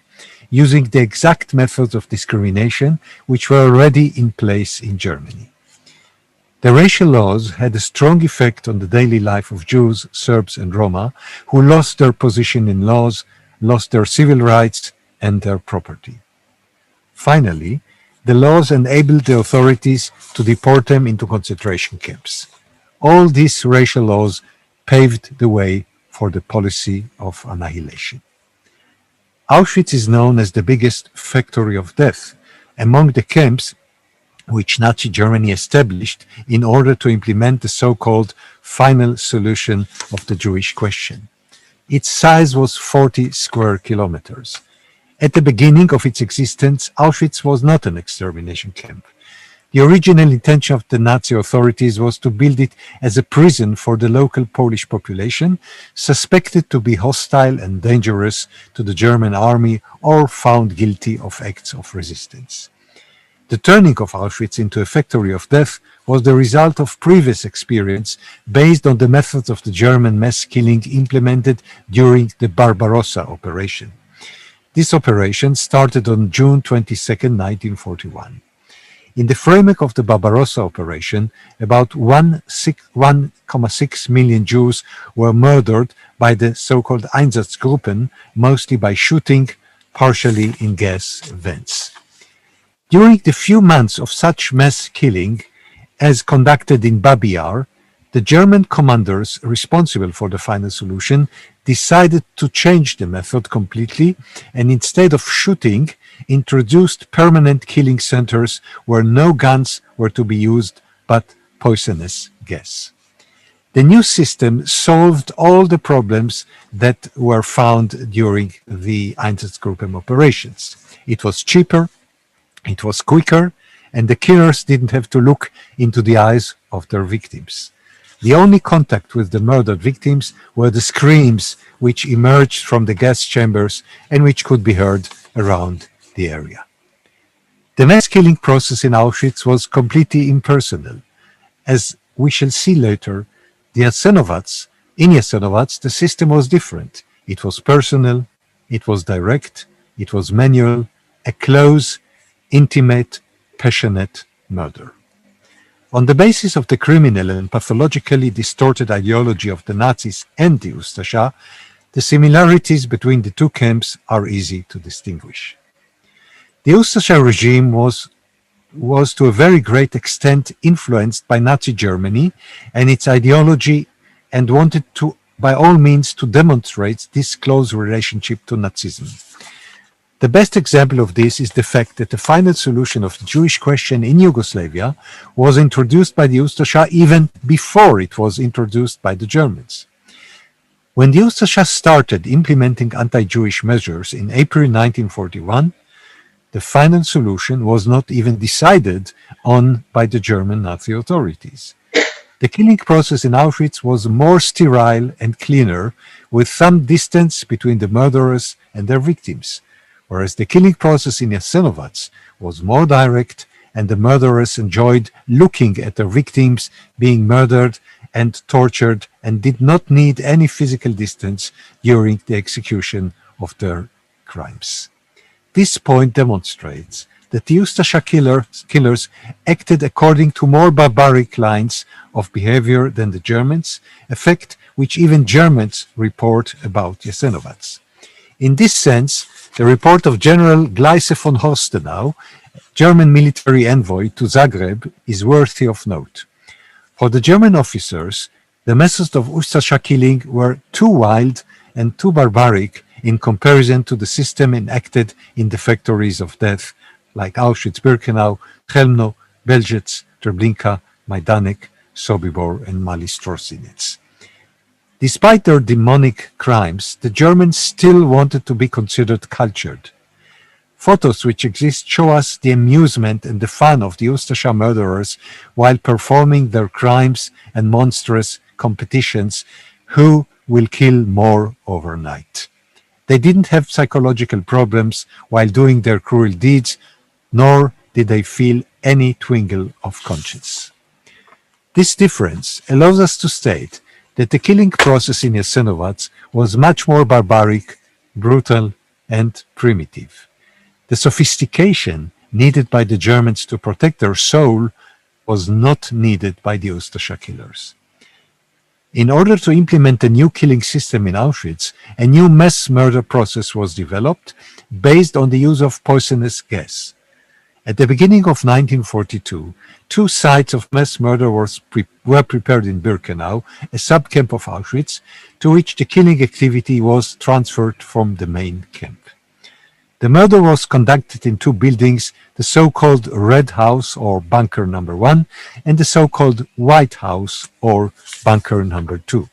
using the exact methods of discrimination which were already in place in Germany. The racial laws had a strong effect on the daily life of Jews, Serbs, and Roma, who lost their position in laws, lost their civil rights, and their property. Finally, the laws enabled the authorities to deport them into concentration camps. All these racial laws paved the way for the policy of annihilation. Auschwitz is known as the biggest factory of death among the camps which Nazi Germany established in order to implement the so-called final solution of the Jewish question. Its size was 40 square kilometers. At the beginning of its existence, Auschwitz was not an extermination camp. The original intention of the Nazi authorities was to build it as a prison for the local Polish population, suspected to be hostile and dangerous to the German army or found guilty of acts of resistance. The turning of Auschwitz into a factory of death was the result of previous experience based on the methods of the German mass killing implemented during the Barbarossa operation. This operation started on June 22, 1941. In the framework of the Barbarossa operation, about 1.6 million Jews were murdered by the so-called Einsatzgruppen, mostly by shooting, partially in gas vents. During the few months of such mass killing, as conducted in Babi Yar, the German commanders responsible for the final solution decided to change the method completely and instead of shooting, introduced permanent killing centers where no guns were to be used but poisonous gas. The new system solved all the problems that were found during the Einsatzgruppen operations. It was cheaper, it was quicker, and the killers didn't have to look into the eyes of their victims. The only contact with the murdered victims were the screams which emerged from the gas chambers and which could be heard around the area. The mass killing process in Auschwitz was completely impersonal. As we shall see later, in Jasenovac, the system was different. It was personal, it was direct, it was manual, a close, intimate, passionate murder. On the basis of the criminal and pathologically distorted ideology of the Nazis and the Ustasha, the similarities between the two camps are easy to distinguish. The Ustasha regime was to a very great extent influenced by Nazi Germany and its ideology and wanted to, by all means, to demonstrate this close relationship to Nazism. The best example of this is the fact that the final solution of the Jewish question in Yugoslavia was introduced by the Ustasha even before it was introduced by the Germans. When the Ustasha started implementing anti-Jewish measures in April 1941, The final solution was not even decided on by the German Nazi authorities. The killing process in Auschwitz was more sterile and cleaner, with some distance between the murderers and their victims, whereas the killing process in Jasenovac was more direct, and the murderers enjoyed looking at their victims being murdered and tortured and did not need any physical distance during the execution of their crimes. This point demonstrates that the Ustasha killers acted according to more barbaric lines of behavior than the Germans, a fact which even Germans report about Jasenovac. In this sense, the report of General Gleise von Horstenau, German military envoy to Zagreb, is worthy of note. For the German officers, the methods of Ustasha killing were too wild and too barbaric in comparison to the system enacted in the factories of death like Auschwitz-Birkenau, Chelmno, Belzec, Treblinka, Majdanek, Sobibor, and Mali-Strosiniec. Despite their demonic crimes, the Germans still wanted to be considered cultured. Photos which exist show us the amusement and the fun of the Ustasha murderers while performing their crimes and monstrous competitions, who will kill more overnight. They didn't have psychological problems while doing their cruel deeds, nor did they feel any twinge of conscience. This difference allows us to state that the killing process in Jasenovac was much more barbaric, brutal, and primitive. The sophistication needed by the Germans to protect their soul was not needed by the Ustasha killers. In order to implement a new killing system in Auschwitz, a new mass murder process was developed based on the use of poisonous gas. At the beginning of 1942, 2 sites of mass murder were prepared in Birkenau, a subcamp of Auschwitz, to which the killing activity was transferred from the main camp. The murder was conducted in 2 buildings, the so-called Red House or Bunker Number 1 and the so-called White House or Bunker Number 2.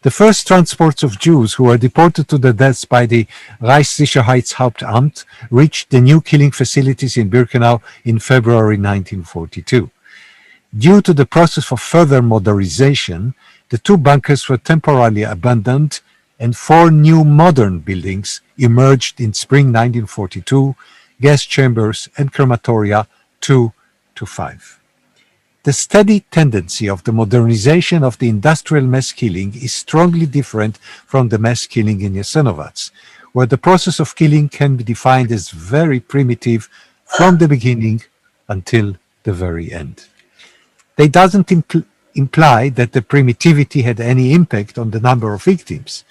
The first transports of Jews who were deported to their deaths by the Reichssicherheitshauptamt reached the new killing facilities in Birkenau in February 1942. Due to the process of further modernization, the 2 bunkers were temporarily abandoned and 4 new modern buildings emerged in spring 1942, gas chambers and crematoria 2 to 5. The steady tendency of the modernization of the industrial mass killing is strongly different from the mass killing in Jasenovac, where the process of killing can be defined as very primitive from the beginning until the very end. They doesn't imply that the primitivity had any impact on the number of victims,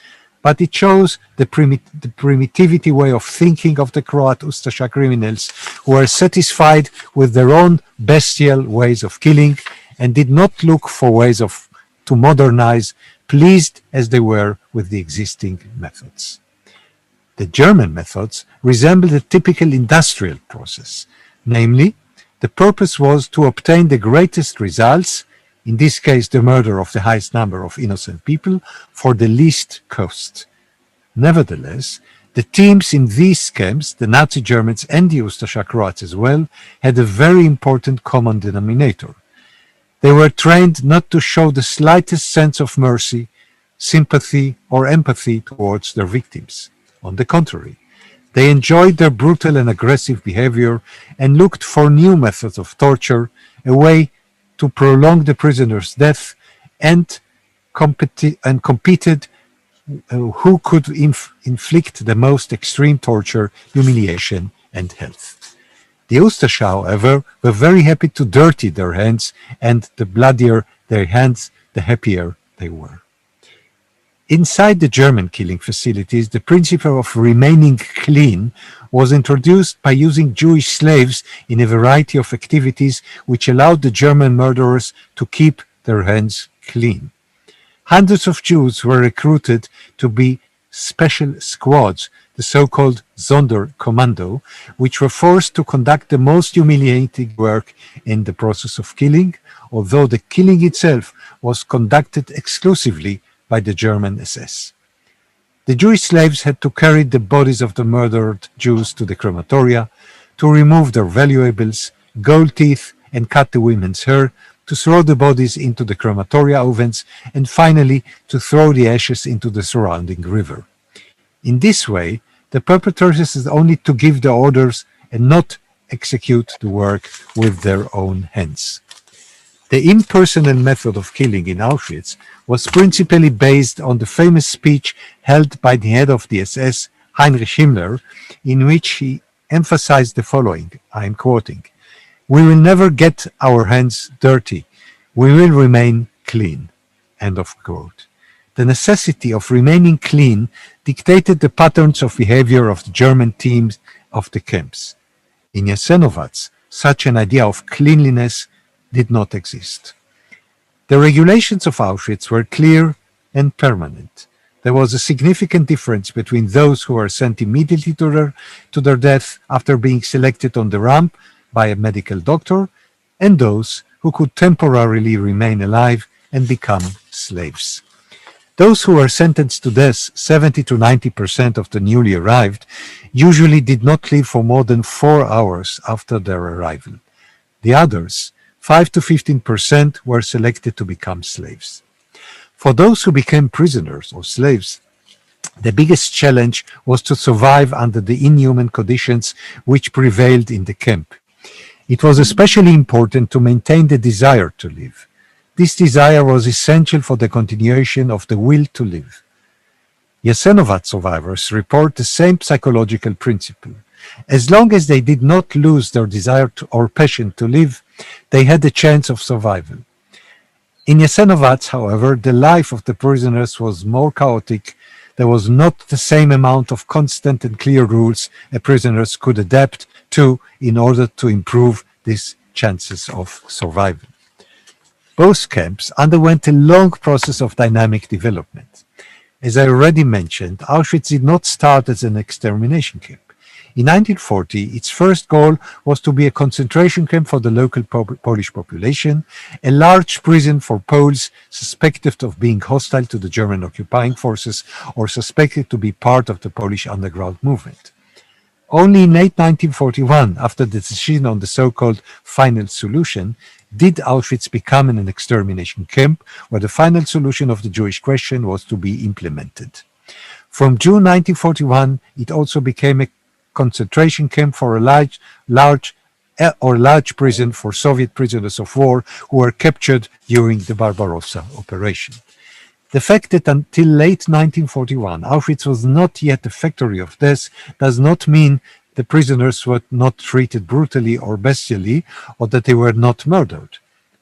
but it shows the primitivity way of thinking of the Croat Ustasha criminals, who were satisfied with their own bestial ways of killing and did not look for ways to modernize, pleased as they were with the existing methods. The German methods resembled a typical industrial process. Namely, the purpose was to obtain the greatest results, in this case the murder of the highest number of innocent people, for the least cost. Nevertheless, the teams in these camps, the Nazi Germans and the Ustasha Croats as well, had a very important common denominator. They were trained not to show the slightest sense of mercy, sympathy, or empathy towards their victims. On the contrary, they enjoyed their brutal and aggressive behavior and looked for new methods of torture, a way to prolong the prisoner's death, and competed who could inflict the most extreme torture, humiliation, and health. The Ustasha, however, were very happy to dirty their hands, and the bloodier their hands, the happier they were. Inside the German killing facilities, the principle of remaining clean was introduced by using Jewish slaves in a variety of activities which allowed the German murderers to keep their hands clean. Hundreds of Jews were recruited to be special squads, the so-called Sonderkommando, which were forced to conduct the most humiliating work in the process of killing, although the killing itself was conducted exclusively by the German SS. The Jewish slaves had to carry the bodies of the murdered Jews to the crematoria, to remove their valuables, gold teeth, and cut the women's hair, to throw the bodies into the crematoria ovens, and finally to throw the ashes into the surrounding river. In this way, the perpetrators had only to give the orders and not execute the work with their own hands. The impersonal method of killing in Auschwitz was principally based on the famous speech held by the head of the SS, Heinrich Himmler, in which he emphasized the following, I am quoting, "We will never get our hands dirty. We will remain clean." End of quote. The necessity of remaining clean dictated the patterns of behavior of the German teams of the camps. In Jasenovac, such an idea of cleanliness did not exist. The regulations of Auschwitz were clear and permanent. There was a significant difference between those who were sent immediately to their death after being selected on the ramp by a medical doctor, and those who could temporarily remain alive and become slaves. Those who were sentenced to death, 70 to 90% of the newly arrived, usually did not live for more than 4 hours after their arrival. The others, 5 to 15%, were selected to become slaves. For those who became prisoners or slaves, the biggest challenge was to survive under the inhuman conditions which prevailed in the camp. It was especially important to maintain the desire to live. This desire was essential for the continuation of the will to live. Jasenovac survivors report the same psychological principle. As long as they did not lose their desire or passion to live, they had a chance of survival. In Jasenovac, however, the life of the prisoners was more chaotic. There was not the same amount of constant and clear rules a prisoners could adapt to in order to improve these chances of survival. Both camps underwent a long process of dynamic development. As I already mentioned, Auschwitz did not start as an extermination camp. In 1940, its first goal was to be a concentration camp for the local Polish population, a large prison for Poles suspected of being hostile to the German occupying forces or suspected to be part of the Polish underground movement. Only in late 1941, after the decision on the so-called final solution, did Auschwitz become an extermination camp where the final solution of the Jewish question was to be implemented. From June 1941, it also became a concentration camp for a large prison for Soviet prisoners of war who were captured during the Barbarossa operation. The fact that until late 1941, Auschwitz was not yet a factory of death does not mean the prisoners were not treated brutally or bestially, or that they were not murdered.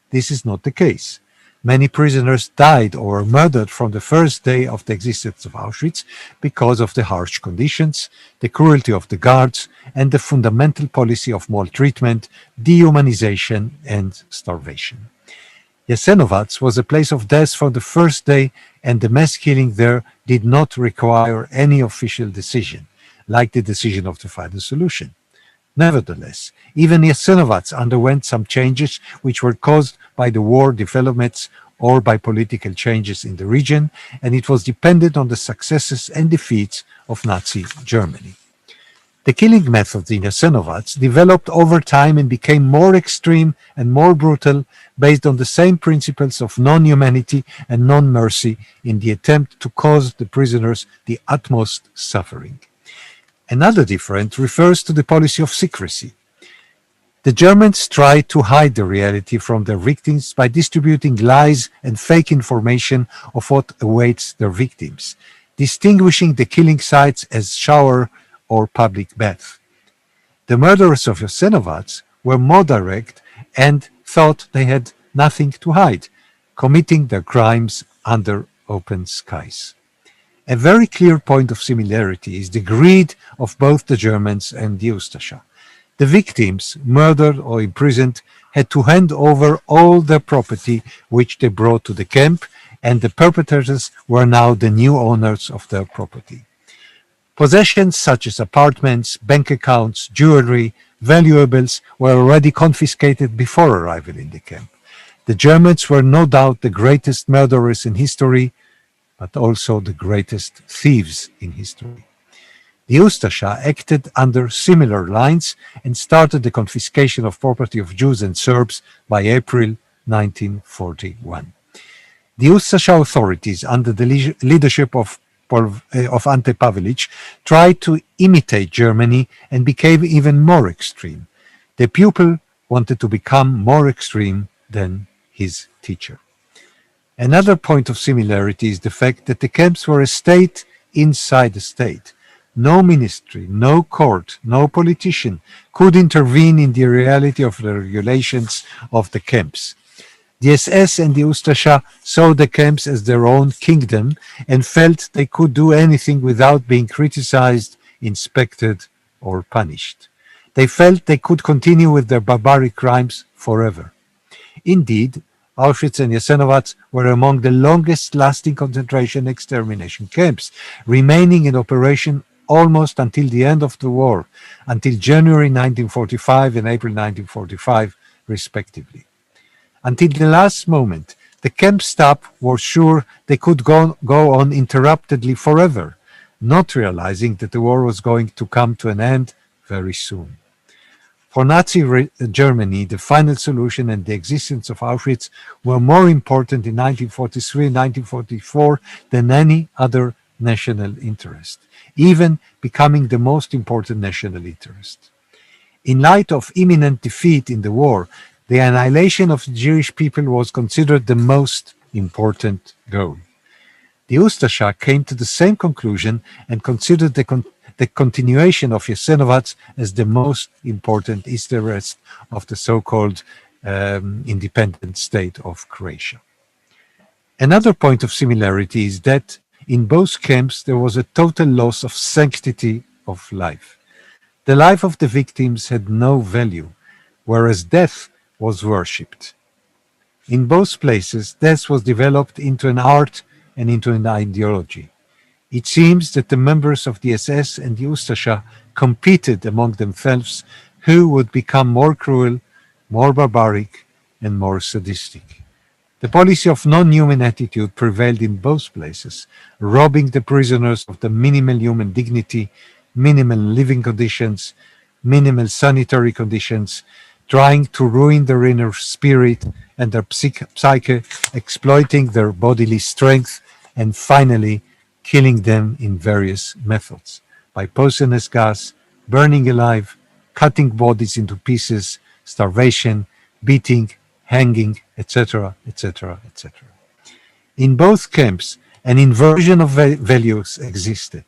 This is not the case. Many prisoners died or were murdered from the first day of the existence of Auschwitz because of the harsh conditions, the cruelty of the guards, and the fundamental policy of maltreatment, dehumanization, and starvation. Jasenovac was a place of death from the first day, and the mass killing there did not require any official decision, like the decision of the final solution. Nevertheless, even Jasenovac underwent some changes which were caused by the war developments or by political changes in the region, and it was dependent on the successes and defeats of Nazi Germany. The killing methods in Jasenovac developed over time and became more extreme and more brutal based on the same principles of non-humanity and non-mercy in the attempt to cause the prisoners the utmost suffering. Another difference refers to the policy of secrecy. The Germans tried to hide the reality from their victims by distributing lies and fake information of what awaits their victims, distinguishing the killing sites as shower or public bath. The murderers of Jasenovac were more direct and thought they had nothing to hide, committing their crimes under open skies. A very clear point of similarity is the greed of both the Germans and the Ustasha. The victims, murdered or imprisoned, had to hand over all their property which they brought to the camp, and the perpetrators were now the new owners of their property. Possessions such as apartments, bank accounts, jewelry, valuables were already confiscated before arrival in the camp. The Germans were no doubt the greatest murderers in history, but also the greatest thieves in history. The Ustasha acted under similar lines and started the confiscation of property of Jews and Serbs by April 1941. The Ustasha authorities, under the leadership of Ante Pavelić, tried to imitate Germany and became even more extreme. The pupil wanted to become more extreme than his teacher. Another point of similarity is the fact that the camps were a state inside a state. No ministry, no court, no politician could intervene in the reality of the regulations of the camps. The SS and the Ustasha saw the camps as their own kingdom and felt they could do anything without being criticized, inspected, or punished. They felt they could continue with their barbaric crimes forever. Indeed, Auschwitz and Jasenovac were among the longest-lasting concentration and extermination camps, remaining in operation almost until the end of the war, until January 1945 and April 1945, respectively. Until the last moment, the camp staff were sure they could go on interruptedly forever, not realizing that the war was going to come to an end very soon. For Nazi Germany, the final solution and the existence of Auschwitz were more important in 1943 and 1944 than any other national interest, even becoming the most important national interest. In light of imminent defeat in the war, the annihilation of the Jewish people was considered the most important goal. The Ustasha came to the same conclusion and considered the continuation of Jasenovac as the most important interest of the so-called independent state of Croatia. Another point of similarity is that in both camps there was a total loss of sanctity of life. The life of the victims had no value, whereas death was worshipped. In both places, death was developed into an art and into an ideology. It seems that the members of the SS and the Ustasha competed among themselves who would become more cruel, more barbaric, and more sadistic. The policy of non-human attitude prevailed in both places, robbing the prisoners of the minimal human dignity, minimal living conditions, minimal sanitary conditions, trying to ruin their inner spirit and their psyche, exploiting their bodily strength, and finally killing them in various methods, by poisonous gas, burning alive, cutting bodies into pieces, starvation, beating, hanging, etc., etc., etc. In both camps, an inversion of values existed.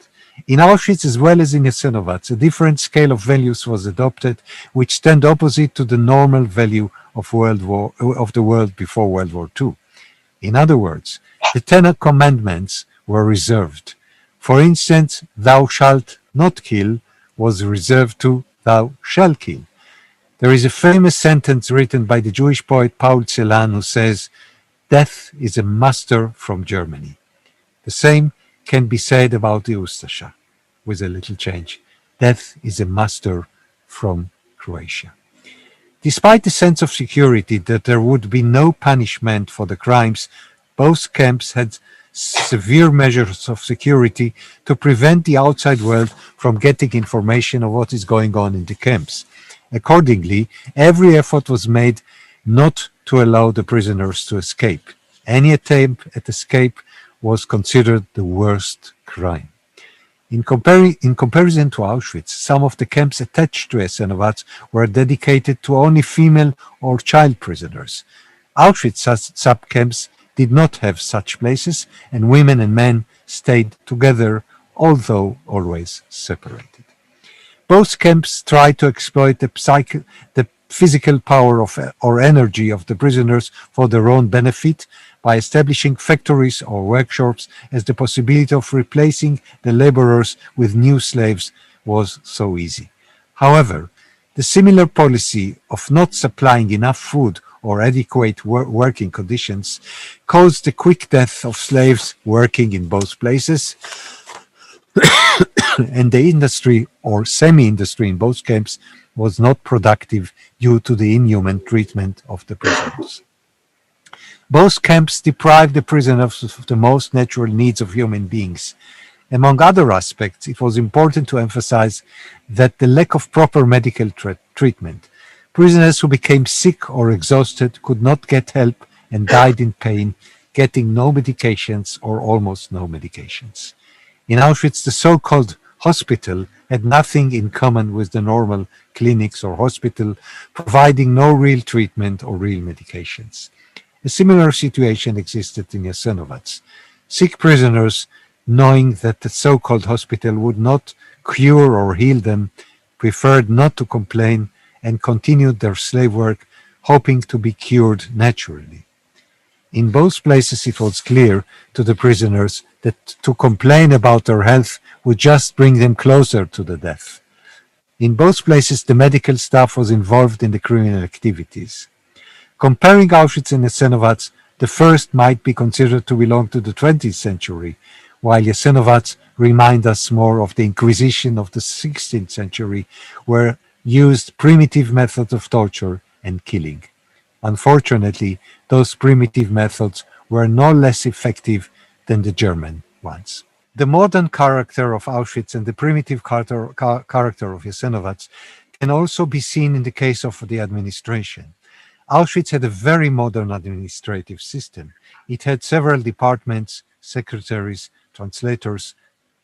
In Auschwitz as well as in Jasenovac, a different scale of values was adopted, which stand opposite to the normal value of the world before World War II. In other words, the 10 commandments were reserved. For instance, thou shalt not kill was reserved to thou shalt kill. There is a famous sentence written by the Jewish poet Paul Celan who says, "Death is a master from Germany." The same can be said about the Ustasha, with a little change. Death is a master from Croatia. Despite the sense of security that there would be no punishment for the crimes, both camps had severe measures of security to prevent the outside world from getting information of what is going on in the camps. Accordingly, every effort was made not to allow the prisoners to escape. Any attempt at escape was considered the worst crime. In comparison to Auschwitz, some of the camps attached to Jasenovac were dedicated to only female or child prisoners. Auschwitz sub-camps did not have such places, and women and men stayed together, although always separated. Both camps tried to exploit the physical power or energy of the prisoners for their own benefit by establishing factories or workshops, as the possibility of replacing the laborers with new slaves was so easy. However, the similar policy of not supplying enough food or adequate working conditions caused the quick death of slaves working in both places, and the industry or semi-industry in both camps was not productive due to the inhuman treatment of the prisoners. Both camps deprived the prisoners of the most natural needs of human beings: Among other aspects, it was important to emphasize that the lack of proper medical treatment. Prisoners who became sick or exhausted could not get help and died in pain, getting no medications or almost no medications. In Auschwitz, the so-called hospital had nothing in common with the normal clinics or hospital, providing no real treatment or real medications. A similar situation existed in Jasenovac. Sick prisoners, knowing that the so-called hospital would not cure or heal them, preferred not to complain and continued their slave work, hoping to be cured naturally. In both places, it was clear to the prisoners that to complain about their health would just bring them closer to the death. In both places, the medical staff was involved in the criminal activities. Comparing Auschwitz and Jasenovac, the first might be considered to belong to the 20th century, while Jasenovac reminds us more of the Inquisition of the 16th century, where used primitive methods of torture and killing. Unfortunately, those primitive methods were no less effective than the German ones. The modern character of Auschwitz and the primitive character of Jasenovac can also be seen in the case of the administration. Auschwitz had a very modern administrative system. It had several departments, secretaries, translators,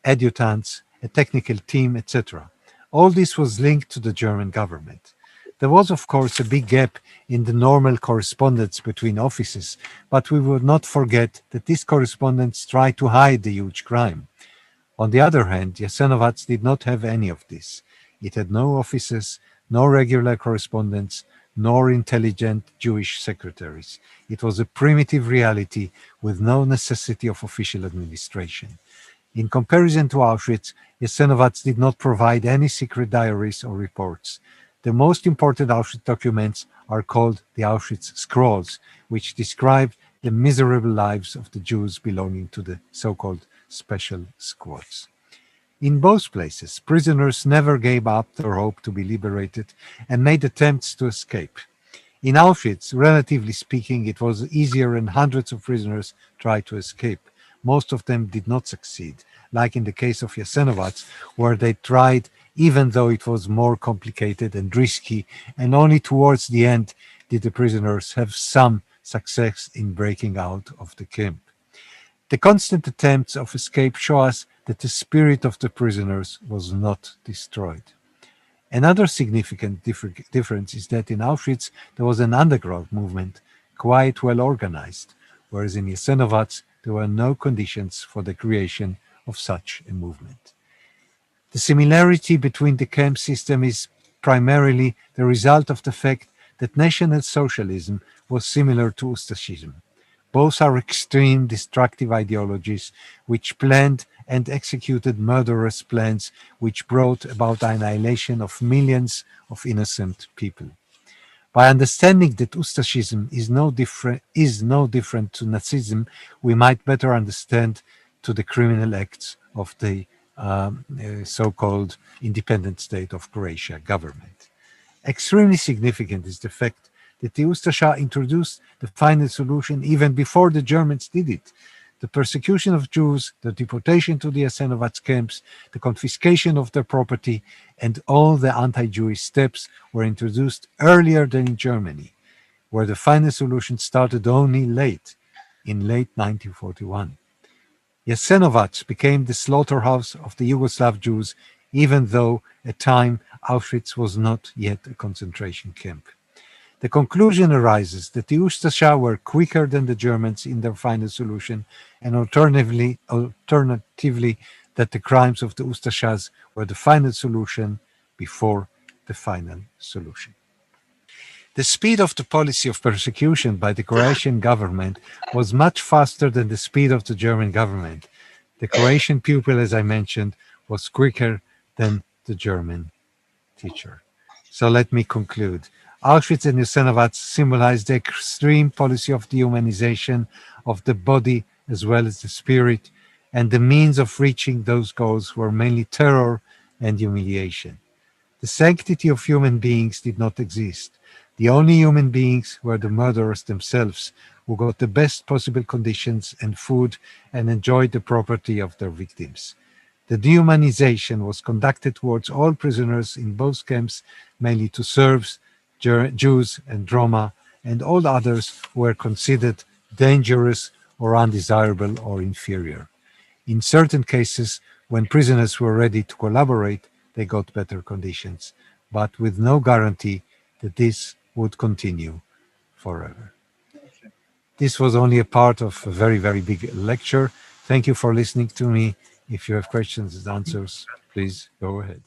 adjutants, a technical team, etc. All this was linked to the German government. There was, of course, a big gap in the normal correspondence between offices, but we would not forget that this correspondence tried to hide the huge crime. On the other hand, Jasenovac did not have any of this. It had no offices, no regular correspondence, nor intelligent Jewish secretaries. It was a primitive reality with no necessity of official administration. In comparison to Auschwitz, Jasenovac did not provide any secret diaries or reports. The most important Auschwitz documents are called the Auschwitz Scrolls, which describe the miserable lives of the Jews belonging to the so-called special squads. In both places, prisoners never gave up their hope to be liberated and made attempts to escape. In Auschwitz, relatively speaking, it was easier and hundreds of prisoners tried to escape. Most of them did not succeed, like in the case of Jasenovac, where they tried even though it was more complicated and risky, and only towards the end did the prisoners have some success in breaking out of the camp. The constant attempts of escape show us that the spirit of the prisoners was not destroyed. Another significant difference is that in Auschwitz there was an underground movement, quite well organized, whereas in Jasenovac there were no conditions for the creation of such a movement. The similarity between the camp system is primarily the result of the fact that National Socialism was similar to Ustashism. Both are extreme, destructive ideologies which planned and executed murderous plans which brought about the annihilation of millions of innocent people. By understanding that Ustashism is no different to Nazism, we might better understand to the criminal acts of the so-called independent state of Croatia government. Extremely significant is the fact that the Ustasha introduced the final solution even before the Germans did it. The persecution of Jews, the deportation to the Jasenovac camps, the confiscation of their property, and all the anti-Jewish steps were introduced earlier than in Germany, where the final solution started only in late 1941. Jasenovac became the slaughterhouse of the Yugoslav Jews, even though at time Auschwitz was not yet a concentration camp. The conclusion arises that the Ustasha were quicker than the Germans in their final solution, and alternatively that the crimes of the Ustashas were the final solution before the final solution. The speed of the policy of persecution by the Croatian government was much faster than the speed of the German government. The Croatian pupil, as I mentioned, was quicker than the German teacher. So let me conclude. Auschwitz and Jasenovac symbolized the extreme policy of dehumanization of the body as well as the spirit, and the means of reaching those goals were mainly terror and humiliation. The sanctity of human beings did not exist. The only human beings were the murderers themselves, who got the best possible conditions and food and enjoyed the property of their victims. The dehumanization was conducted towards all prisoners in both camps, mainly to Serbs, Jews and Roma, and all others who were considered dangerous or undesirable or inferior. In certain cases, when prisoners were ready to collaborate, they got better conditions, but with no guarantee that this would continue forever. This was only a part of a very, very big lecture. Thank you for listening to me. If you have questions and answers, please go ahead.